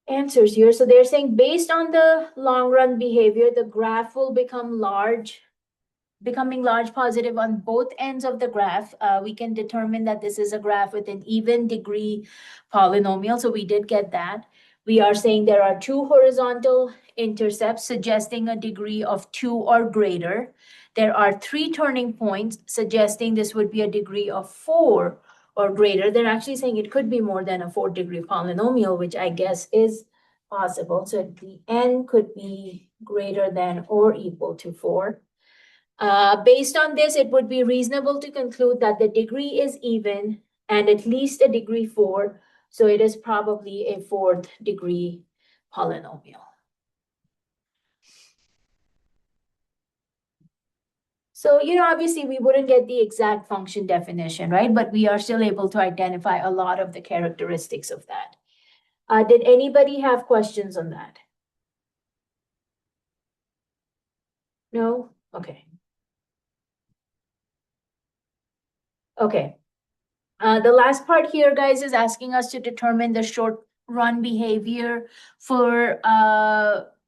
answers here. So they're saying based on the long run behavior, the graph will become large, becoming large positive on both ends of the graph. We can determine that this is a graph with an even degree polynomial. So we did get that. We are saying there are two horizontal intercepts suggesting a degree of 2 or greater. There are three turning points suggesting this would be a degree of 4 or greater. They're actually saying it could be more than a 4-degree polynomial, which I guess is possible. So the n could be greater than or equal to 4. Based on this, it would be reasonable to conclude that the degree is even and at least a degree 4. So it is probably a 4th degree polynomial. So, obviously we wouldn't get the exact function definition, right? But we are still able to identify a lot of the characteristics of that. Did anybody have questions on that? No? Okay. Okay. The last part here, guys, is asking us to determine the short run behavior for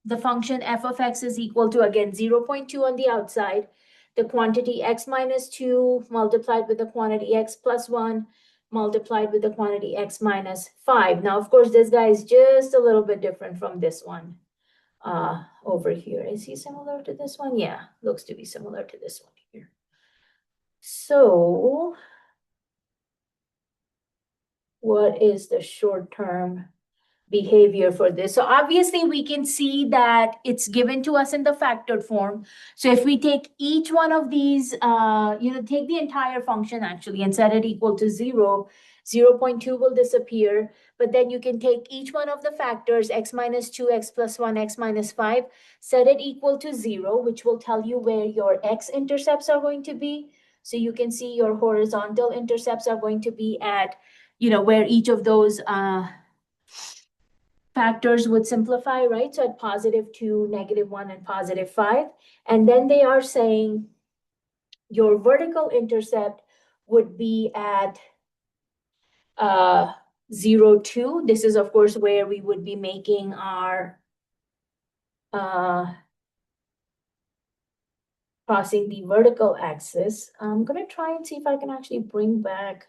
the function f of x is equal to, again, 0.2 on the outside, the quantity x minus 2 multiplied with the quantity x plus 1 multiplied with the quantity x minus 5. Now, of course, this guy is just a little bit different from this one over here. Is he similar to this one? Yeah, looks to be similar to this one here. So what is the short-term behavior for this? So obviously we can see that it's given to us in the factored form. So if we take each one of these, take the entire function actually and set it equal to 0, 0.2 will disappear. But then you can take each one of the factors, x minus 2, x plus 1, x minus 5, set it equal to 0, which will tell you where your x-intercepts are going to be. So you can see your horizontal intercepts are going to be at, where each of those factors would simplify, right? So at positive 2, negative 1, and positive 5. And then they are saying your vertical intercept would be at 0, 2. This is, of course, where we would be making our crossing the vertical axis. I'm going to try and see if I can actually bring back.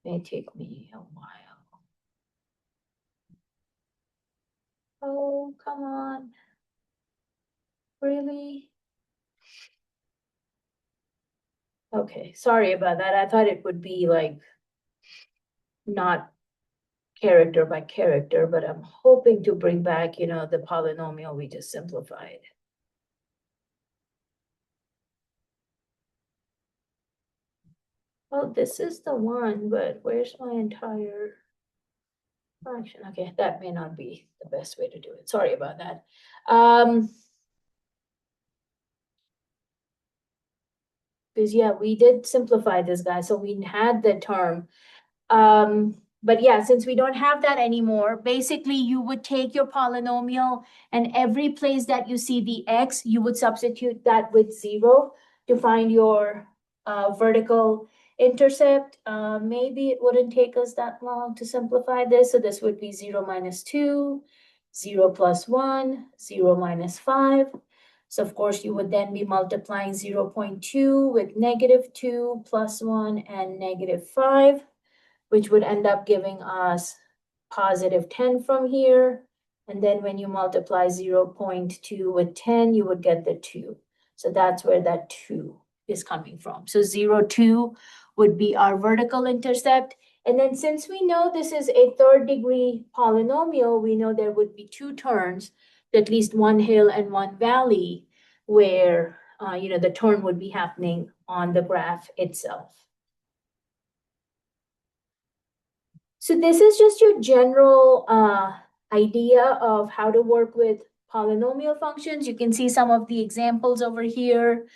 May take me a while. Oh, come on. Really? Okay, sorry about that. I thought it would be like not character by character, but I'm hoping to bring back, the polynomial we just simplified. Well, this is the one, but where's my entire fraction? Okay, that may not be the best way to do it. Sorry about that. Because yeah, we did simplify this guy, so we had the term. But yeah, since we don't have that anymore, basically you would take your polynomial and every place that you see the x, you would substitute that with 0 to find your vertical intercept. Maybe it wouldn't take us that long to simplify this. So this would be 0 minus 2, 0 plus 1, 0 minus 5. So of course you would then be multiplying 0.2 with negative 2 plus 1 and negative 5, which would end up giving us positive 10 from here. And then when you multiply 0.2 with 10, you would get the 2. So that's where that 2 is coming from. So 0, 2 would be our vertical intercept. And then since we know this is a third degree polynomial, we know there would be 2 turns, at least one hill and one valley, where the turn would be happening on the graph itself. So this is just your general idea of how to work with polynomial functions. You can see some of the examples over here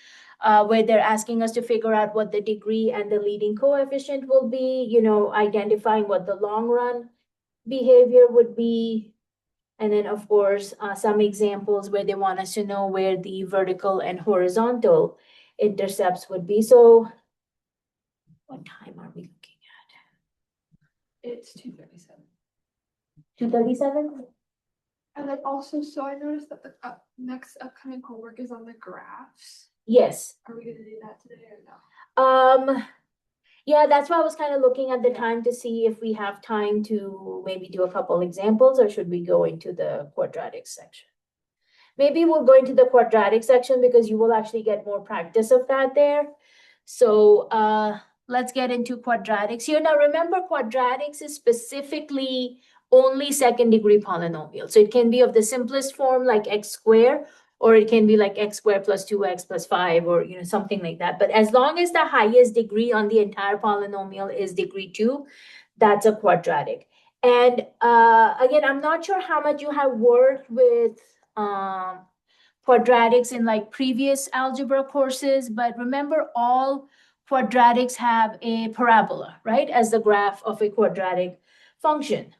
where they're asking us to figure out what the degree and the leading coefficient will be, identifying what the long run behavior would be. And then, of course, some examples where they want us to know where the vertical and horizontal intercepts would be. So what time are we looking at? It's 2:37. 2:37? And then also, so I noticed that the next upcoming homework is on the graphs. Yes. Are we gonna do that today or no? Yeah, that's why I was kind of looking at the time to see if we have time to maybe do a couple examples, or should we go into the quadratic section? Maybe we'll go into the quadratic section because you will actually get more practice of that there. So let's get into quadratics here. Now remember, quadratics is specifically only second degree polynomial. So it can be of the simplest form like x squared, or it can be like x squared plus 2x plus 5, or something like that. But as long as the highest degree on the entire polynomial is degree 2, that's a quadratic. And again, I'm not sure how much you have worked with quadratics in like previous algebra courses, but remember all quadratics have a parabola, right, as the graph of a quadratic function.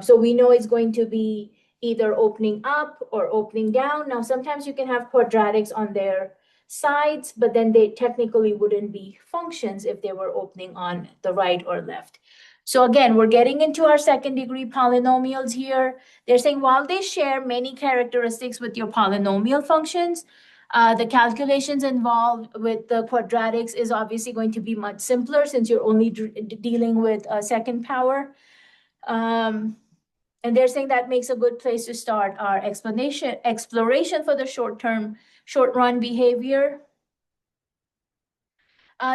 So we know it's going to be either opening up or opening down. Now, sometimes you can have quadratics on their sides, but then they technically wouldn't be functions if they were opening on the right or left. So again, we're getting into our second degree polynomials here. They're saying while they share many characteristics with your polynomial functions, the calculations involved with the quadratics is obviously going to be much simpler since you're only dealing with a second power. And they're saying that makes a good place to start our exploration for the short run behavior.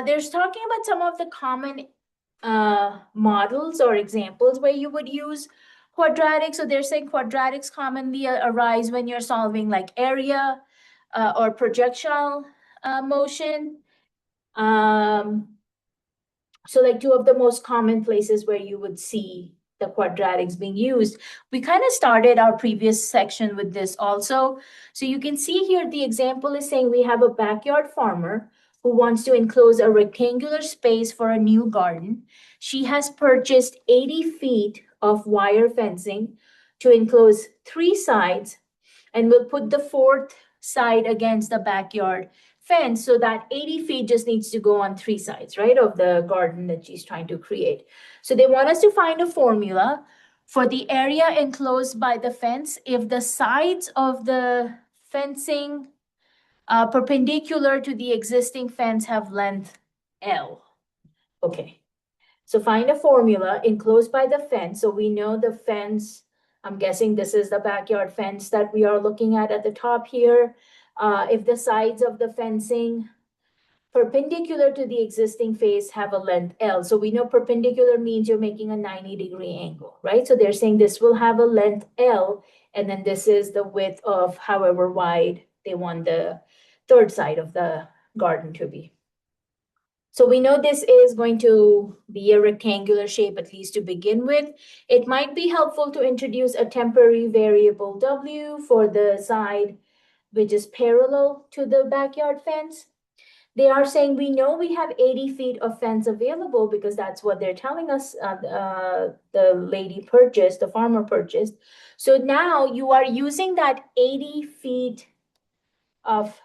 There's talking about some of the common models or examples where you would use quadratics. So they're saying quadratics commonly arise when you're solving like area or projectile motion. So like two of the most common places where you would see the quadratics being used. We kind of started our previous section with this also. So you can see here the example is saying we have a backyard farmer who wants to enclose a rectangular space for a new garden. She has purchased 80 feet of wire fencing to enclose 3 sides and will put the 4th side against the backyard fence, so that 80 feet just needs to go on 3 sides, right, of the garden that she's trying to create. So they want us to find a formula for the area enclosed by the fence if the sides of the fencing perpendicular to the existing fence have length L. Okay, so find a formula enclosed by the fence. So we know the fence, I'm guessing this is the backyard fence that we are looking at the top here. If the sides of the fencing perpendicular to the existing face have a length L. So we know perpendicular means you're making a 90-degree angle, right? So they're saying this will have a length L, and then this is the width of however wide they want the third side of the garden to be. So we know this is going to be a rectangular shape, at least to begin with. It might be helpful to introduce a temporary variable W for the side which is parallel to the backyard fence. They are saying we know we have 80 feet of fence available because that's what they're telling us the lady purchased, the farmer purchased. So now you are using that 80 feet of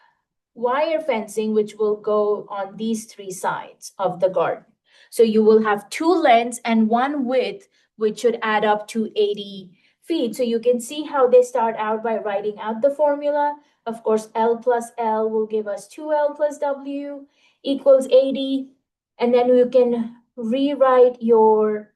wire fencing, which will go on these 3 sides of the garden. So you will have 2 lengths and 1 width, which should add up to 80 feet. So you can see how they start out by writing out the formula. Of course, L plus L will give us 2L plus W equals 80. And then you can rewrite your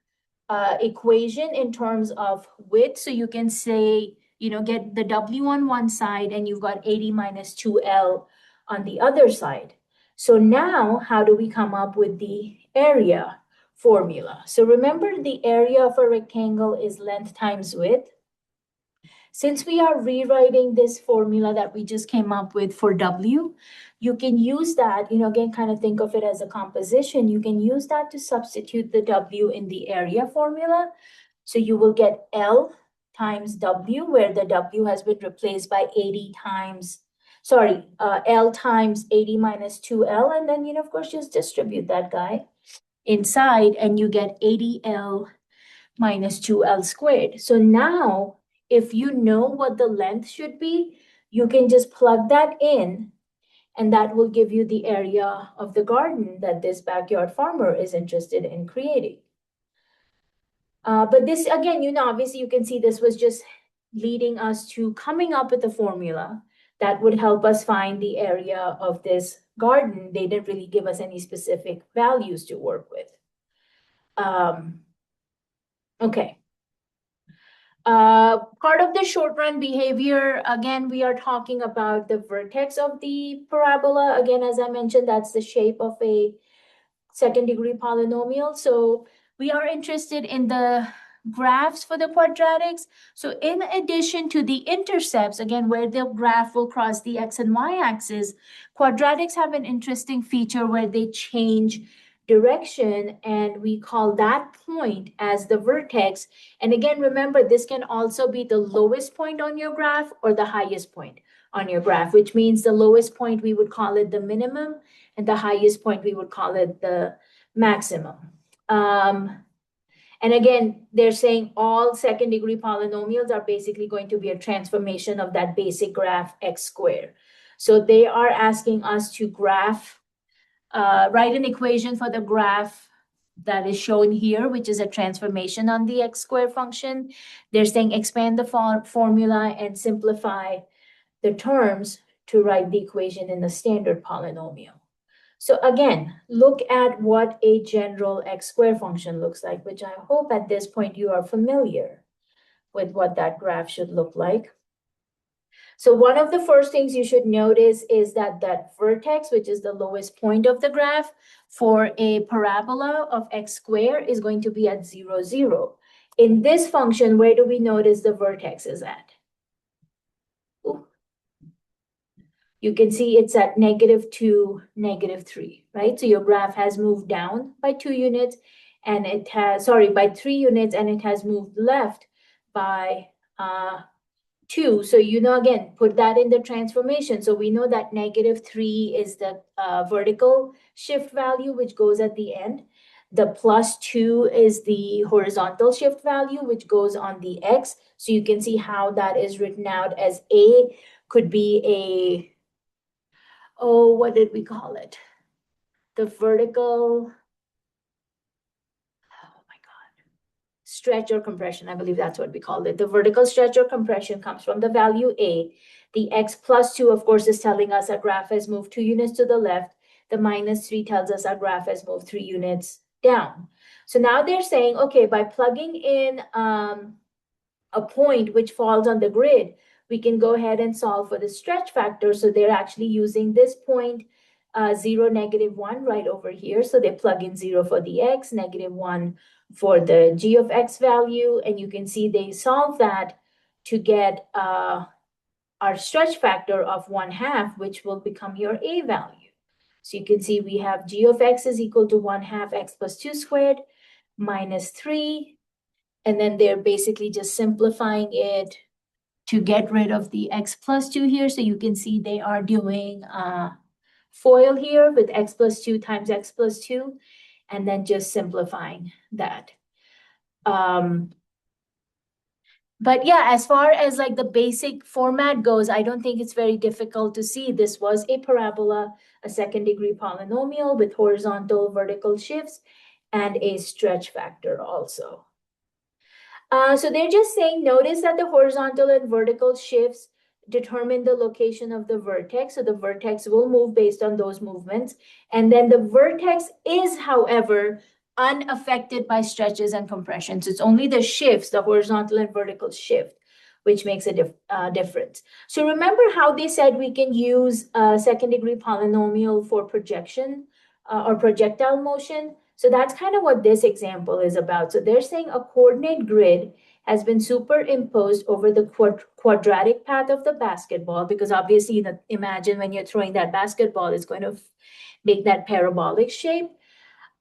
equation in terms of width. So you can say, get the W on one side and you've got 80 minus 2L on the other side. So now how do we come up with the area formula? So remember, the area of a rectangle is length times width. Since we are rewriting this formula that we just came up with for W, you can use that, again, kind of think of it as a composition. You can use that to substitute the W in the area formula. So you will get L times W, where the W has been replaced by 80 times, L times 80 minus 2L. And then, of course, just distribute that guy inside and you get 80L minus 2L squared. So now, if you know what the length should be, you can just plug that in, and that will give you the area of the garden that this backyard farmer is interested in creating. But this, again, obviously you can see this was just leading us to coming up with a formula that would help us find the area of this garden. They didn't really give us any specific values to work with. Okay. Part of the short run behavior, again, we are talking about the vertex of the parabola. Again, as I mentioned, that's the shape of a second degree polynomial. So we are interested in the graphs for the quadratics. So in addition to the intercepts, again, where the graph will cross the x and y axis, quadratics have an interesting feature where they change direction, and we call that point as the vertex. And again, remember, this can also be the lowest point on your graph or the highest point on your graph, which means the lowest point, we would call it the minimum, and the highest point, we would call it the maximum. And again, they're saying all second degree polynomials are basically going to be a transformation of that basic graph x squared. So they are asking us to write an equation for the graph that is shown here, which is a transformation on the x squared function. They're saying expand the formula and simplify the terms to write the equation in the standard polynomial. So again, look at what a general x squared function looks like, which I hope at this point you are familiar with what that graph should look like. So one of the first things you should notice is that that vertex, which is the lowest point of the graph for a parabola of x squared, is going to be at 0, 0. In this function, where do we notice the vertex is at? Ooh. You can see it's at -2, -3, right? So your graph has moved down by 2 units, and it has, by 3 units, and it has moved left by 2. So, again, put that in the transformation. So we know that -3 is the vertical shift value, which goes at the end. The +2 is the horizontal shift value, which goes on the x. So you can see how that is written out as A could be a oh, what did we call it? The vertical, oh my God, stretch or compression. I believe that's what we called it. The vertical stretch or compression comes from the value A. The x plus 2, of course, is telling us our graph has moved 2 units to the left. The minus 3 tells us our graph has moved 3 units down. So now they're saying, okay, by plugging in a point which falls on the grid, we can go ahead and solve for the stretch factor. So they're actually using this point, 0, -1 right over here. So they plug in 0 for the x, -1 for the g of x value. And you can see they solve that to get our stretch factor of 1/2, which will become your a value. So you can see we have g of x is equal to 1/2 x plus 2 squared minus 3. And then they're basically just simplifying it to get rid of the x plus 2 here. So you can see they are doing FOIL here with x plus 2 times x plus 2, and then just simplifying that. But yeah, as far as like the basic format goes, I don't think it's very difficult to see. This was a parabola, a second degree polynomial with horizontal vertical shifts and a stretch factor also. So they're just saying, notice that the horizontal and vertical shifts determine the location of the vertex. So the vertex will move based on those movements. And then the vertex is, however, unaffected by stretches and compressions. It's only the shifts, the horizontal and vertical shift, which makes a difference. So remember how they said we can use a second degree polynomial for projection or projectile motion? So that's kind of what this example is about. So they're saying a coordinate grid has been superimposed over the quadratic path of the basketball, because obviously, you know, imagine when you're throwing that basketball, it's going to make that parabolic shape.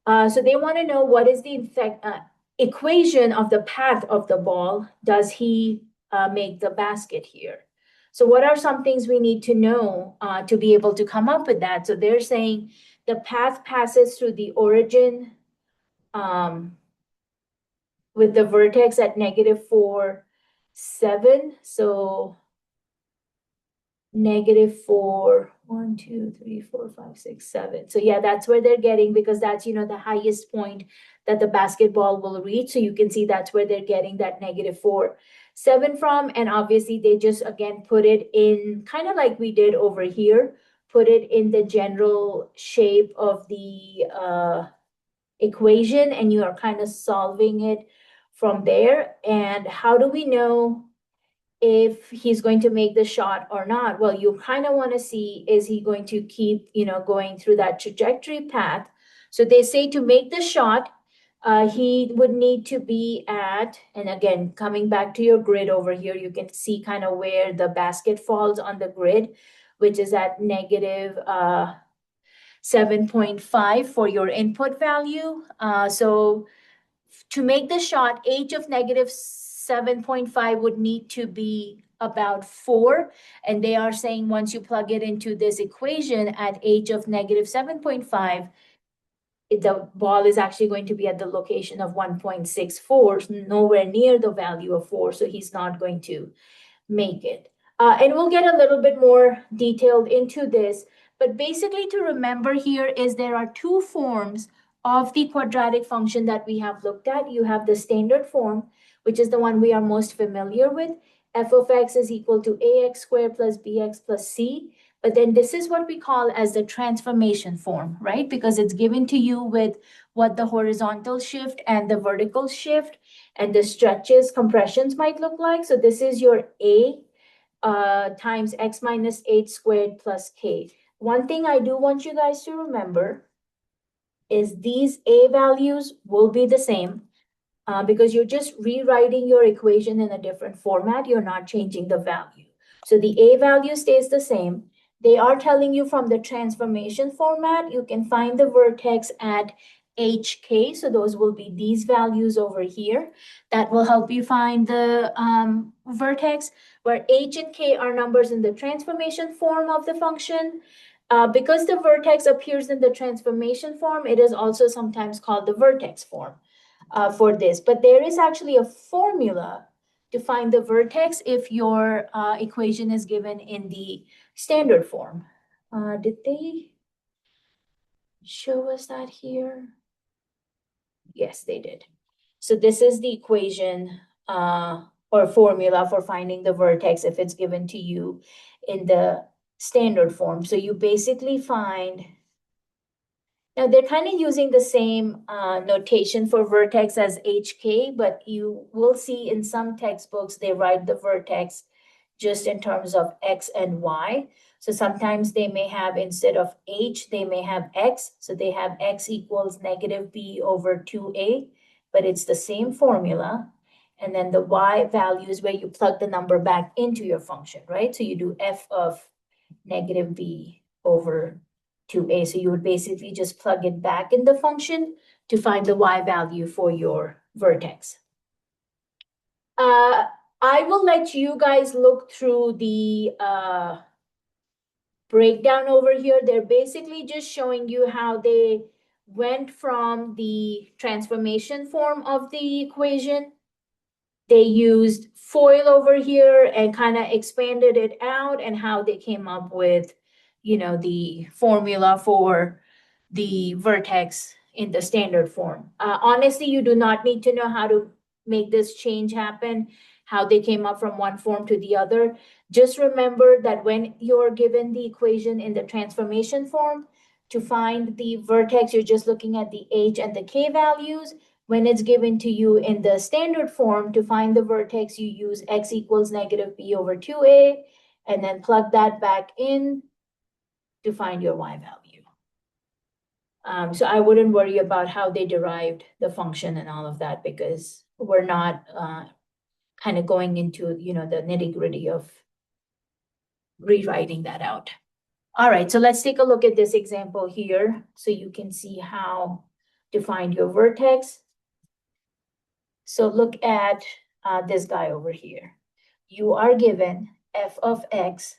So they want to know what is the equation of the path of the ball. Does he make the basket here? So what are some things we need to know to be able to come up with that? So they're saying the path passes through the origin with the vertex at -4, 7. So -4, 1, 2, 3, 4, 5, 6, 7. So yeah, that's where they're getting, because that's, you know, the highest point that the basketball will reach. So you can see that's where they're getting that -4, 7 from. And obviously they just, again, put it in kind of like we did over here, put it in the general shape of the equation, and you are kind of solving it from there. And how do we know if he's going to make the shot or not? Well, you kind of want to see, is he going to keep, you know, going through that trajectory path? So they say to make the shot, he would need to be at, and again, coming back to your grid over here, you can see kind of where the basket falls on the grid, which is at negative 7.5 for your input value. So to make the shot, h of -7.5 would need to be about 4. And they are saying once you plug it into this equation at h of -7.5, the ball is actually going to be at the location of 1.64, nowhere near the value of 4. So he's not going to make it. And we'll get a little bit more detailed into this. But basically, to remember here is there are two forms of the quadratic function that we have looked at. You have the standard form, which is the one we are most familiar with. F of x is equal to ax squared plus bx plus c. But then this is what we call as the transformation form, right? Because it's given to you with what the horizontal shift and the vertical shift and the stretches, compressions might look like. So this is your a times x minus 8 squared plus k. One thing I do want you guys to remember is these a values will be the same because you're just rewriting your equation in a different format. You're not changing the value. So the a value stays the same. They are telling you from the transformation format, you can find the vertex at hk. So those will be these values over here. That will help you find the vertex, where h and k are numbers in the transformation form of the function. Because the vertex appears in the transformation form, it is also sometimes called the vertex form for this. But there is actually a formula to find the vertex if your equation is given in the standard form. Did they show us that here? Yes, they did. So this is the equation or formula for finding the vertex if it's given to you in the standard form. So you basically find, now they're kind of using the same notation for vertex as HK, but you will see in some textbooks they write the vertex just in terms of X and Y. So sometimes they may have, instead of H, they may have X. So they have X equals negative B over 2A, but it's the same formula. And then the Y value is where you plug the number back into your function, right? So you do F of negative B over 2A. So you would basically just plug it back in the function to find the Y value for your vertex. I will let you guys look through the breakdown over here. They're basically just showing you how they went from the transformation form of the equation. They used FOIL over here and kind of expanded it out, and how they came up with, the formula for the vertex in the standard form. Honestly, you do not need to know how to make this change happen, how they came up from one form to the other. Just remember that when you're given the equation in the transformation form, to find the vertex, you're just looking at the H and the K values. When it's given to you in the standard form, to find the vertex, you use X equals negative B over 2A, and then plug that back in to find your Y value. So I wouldn't worry about how they derived the function and all of that, because we're not kind of going into, the nitty-gritty of rewriting that out. All right, so let's take a look at this example here so you can see how to find your vertex. So look at this guy over here. You are given f of x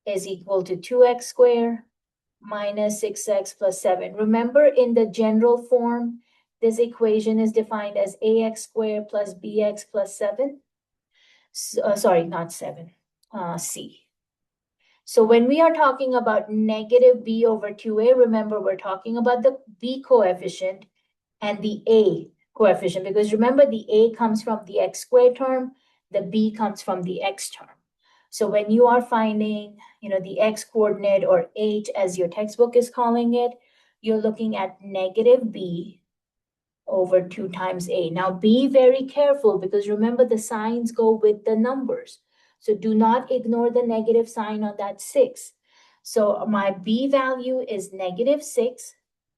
is equal to 2x squared minus 6x plus 7. Remember, in the general form, this equation is defined as ax squared plus bx plus 7. Sorry, not 7, c. So when we are talking about negative b over 2a, remember, we're talking about the b coefficient and the a coefficient, because remember, the a comes from the x squared term, the b comes from the x term. So when you are finding, the x coordinate, or h as your textbook is calling it, you're looking at negative b over 2 times a. Now be very careful, because remember, the signs go with the numbers. So do not ignore the negative sign on that 6. So my b value is negative 6.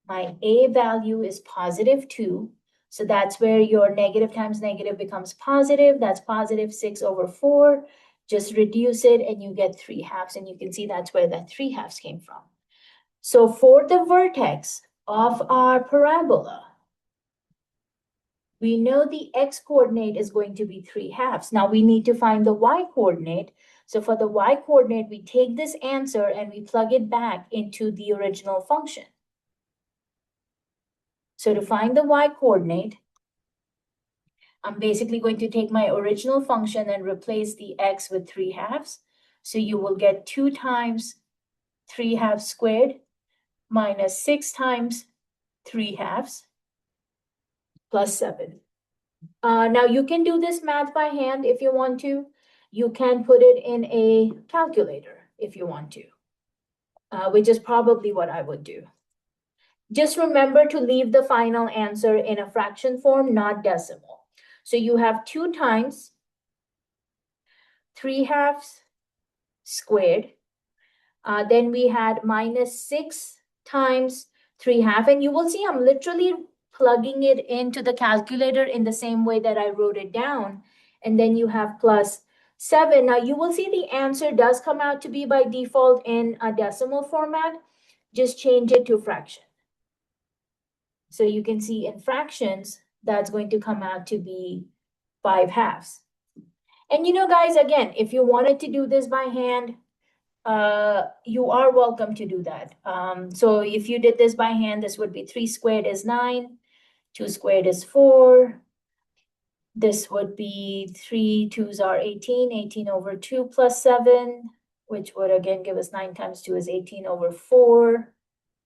My a value is positive 2. So that's where your negative times negative becomes positive. That's positive 6 over 4. Just reduce it and you get 3/2. And you can see that's where that 3/2 came from. So for the vertex of our parabola, we know the x coordinate is going to be 3/2. Now we need to find the y coordinate. So for the y coordinate, we take this answer and we plug it back into the original function. So to find the y coordinate, I'm basically going to take my original function and replace the x with 3/2. So you will get 2 times 3/2 squared minus 6 times 3/2 plus 7. Now you can do this math by hand if you want to. You can put it in a calculator if you want to, which is probably what I would do. Just remember to leave the final answer in a fraction form, not decimal. So you have 2 times 3/2 squared. Then we had minus 6 times 3/2. And you will see I'm literally plugging it into the calculator in the same way that I wrote it down. And then you have plus 7. Now you will see the answer does come out to be by default in a decimal format. Just change it to fraction. So you can see in fractions, that's going to come out to be 5/2. And guys, again, if you wanted to do this by hand, you are welcome to do that. So if you did this by hand, this would be 3 squared is 9, 2 squared is 4. This would be 3 2s are 18, 18 over 2 plus 7. which would again give us 9 times 2 is 18 over 4,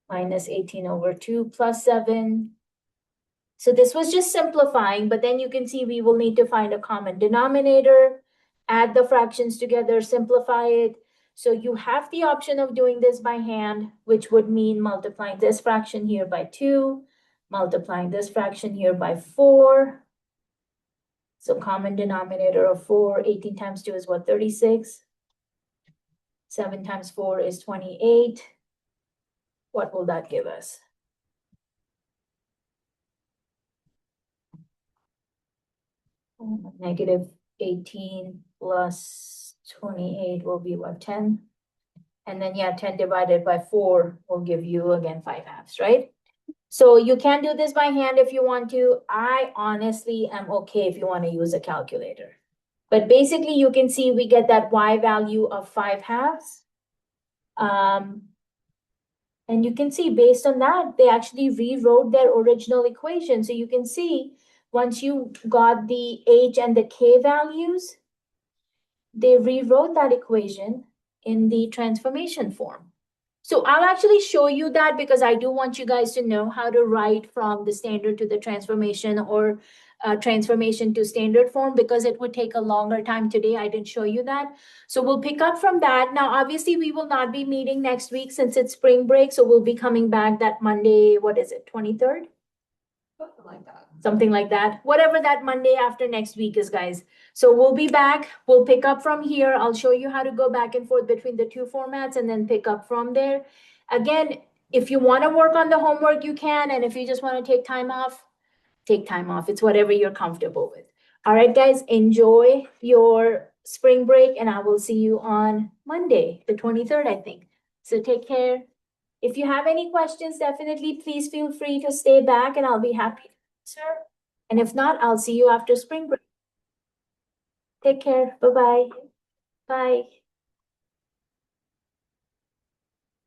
minus 18 over 2 plus 7. So this was just simplifying, but then you can see we will need to find a common denominator, add the fractions together, simplify it. So you have the option of doing this by hand, which would mean multiplying this fraction here by 2, multiplying this fraction here by 4. So common denominator of 4, 18 times 2 is what, 36? 7 times 4 is 28. What will that give us? Negative 18 plus 28 will be what, 10? And then, yeah, 10 divided by 4 will give you, again, 5/2, right? So you can do this by hand if you want to. I honestly am okay if you want to use a calculator. But basically, you can see we get that y value of 5/2. And you can see based on that, they actually rewrote their original equation. So you can see once you got the h and the k values, they rewrote that equation in the transformation form. So I'll actually show you that because I do want you guys to know how to write from the standard to the transformation or transformation to standard form, because it would take a longer time today. I didn't show you that. So we'll pick up from that. Now, obviously, we will not be meeting next week since it's spring break. So we'll be coming back that Monday, what is it, 23rd? Something like that. Something like that. Whatever that Monday after next week is, guys. So we'll be back. We'll pick up from here. I'll show you how to go back and forth between the two formats and then pick up from there. Again, if you want to work on the homework, you can. And if you just want to take time off, take time off. It's whatever you're comfortable with. All right, guys, enjoy your spring break, and I will see you on Monday, the 23rd, I think. So take care. If you have any questions, definitely please feel free to stay back and I'll be happy to answer. And if not, I'll see you after spring break. Take care. Bye-bye. Bye.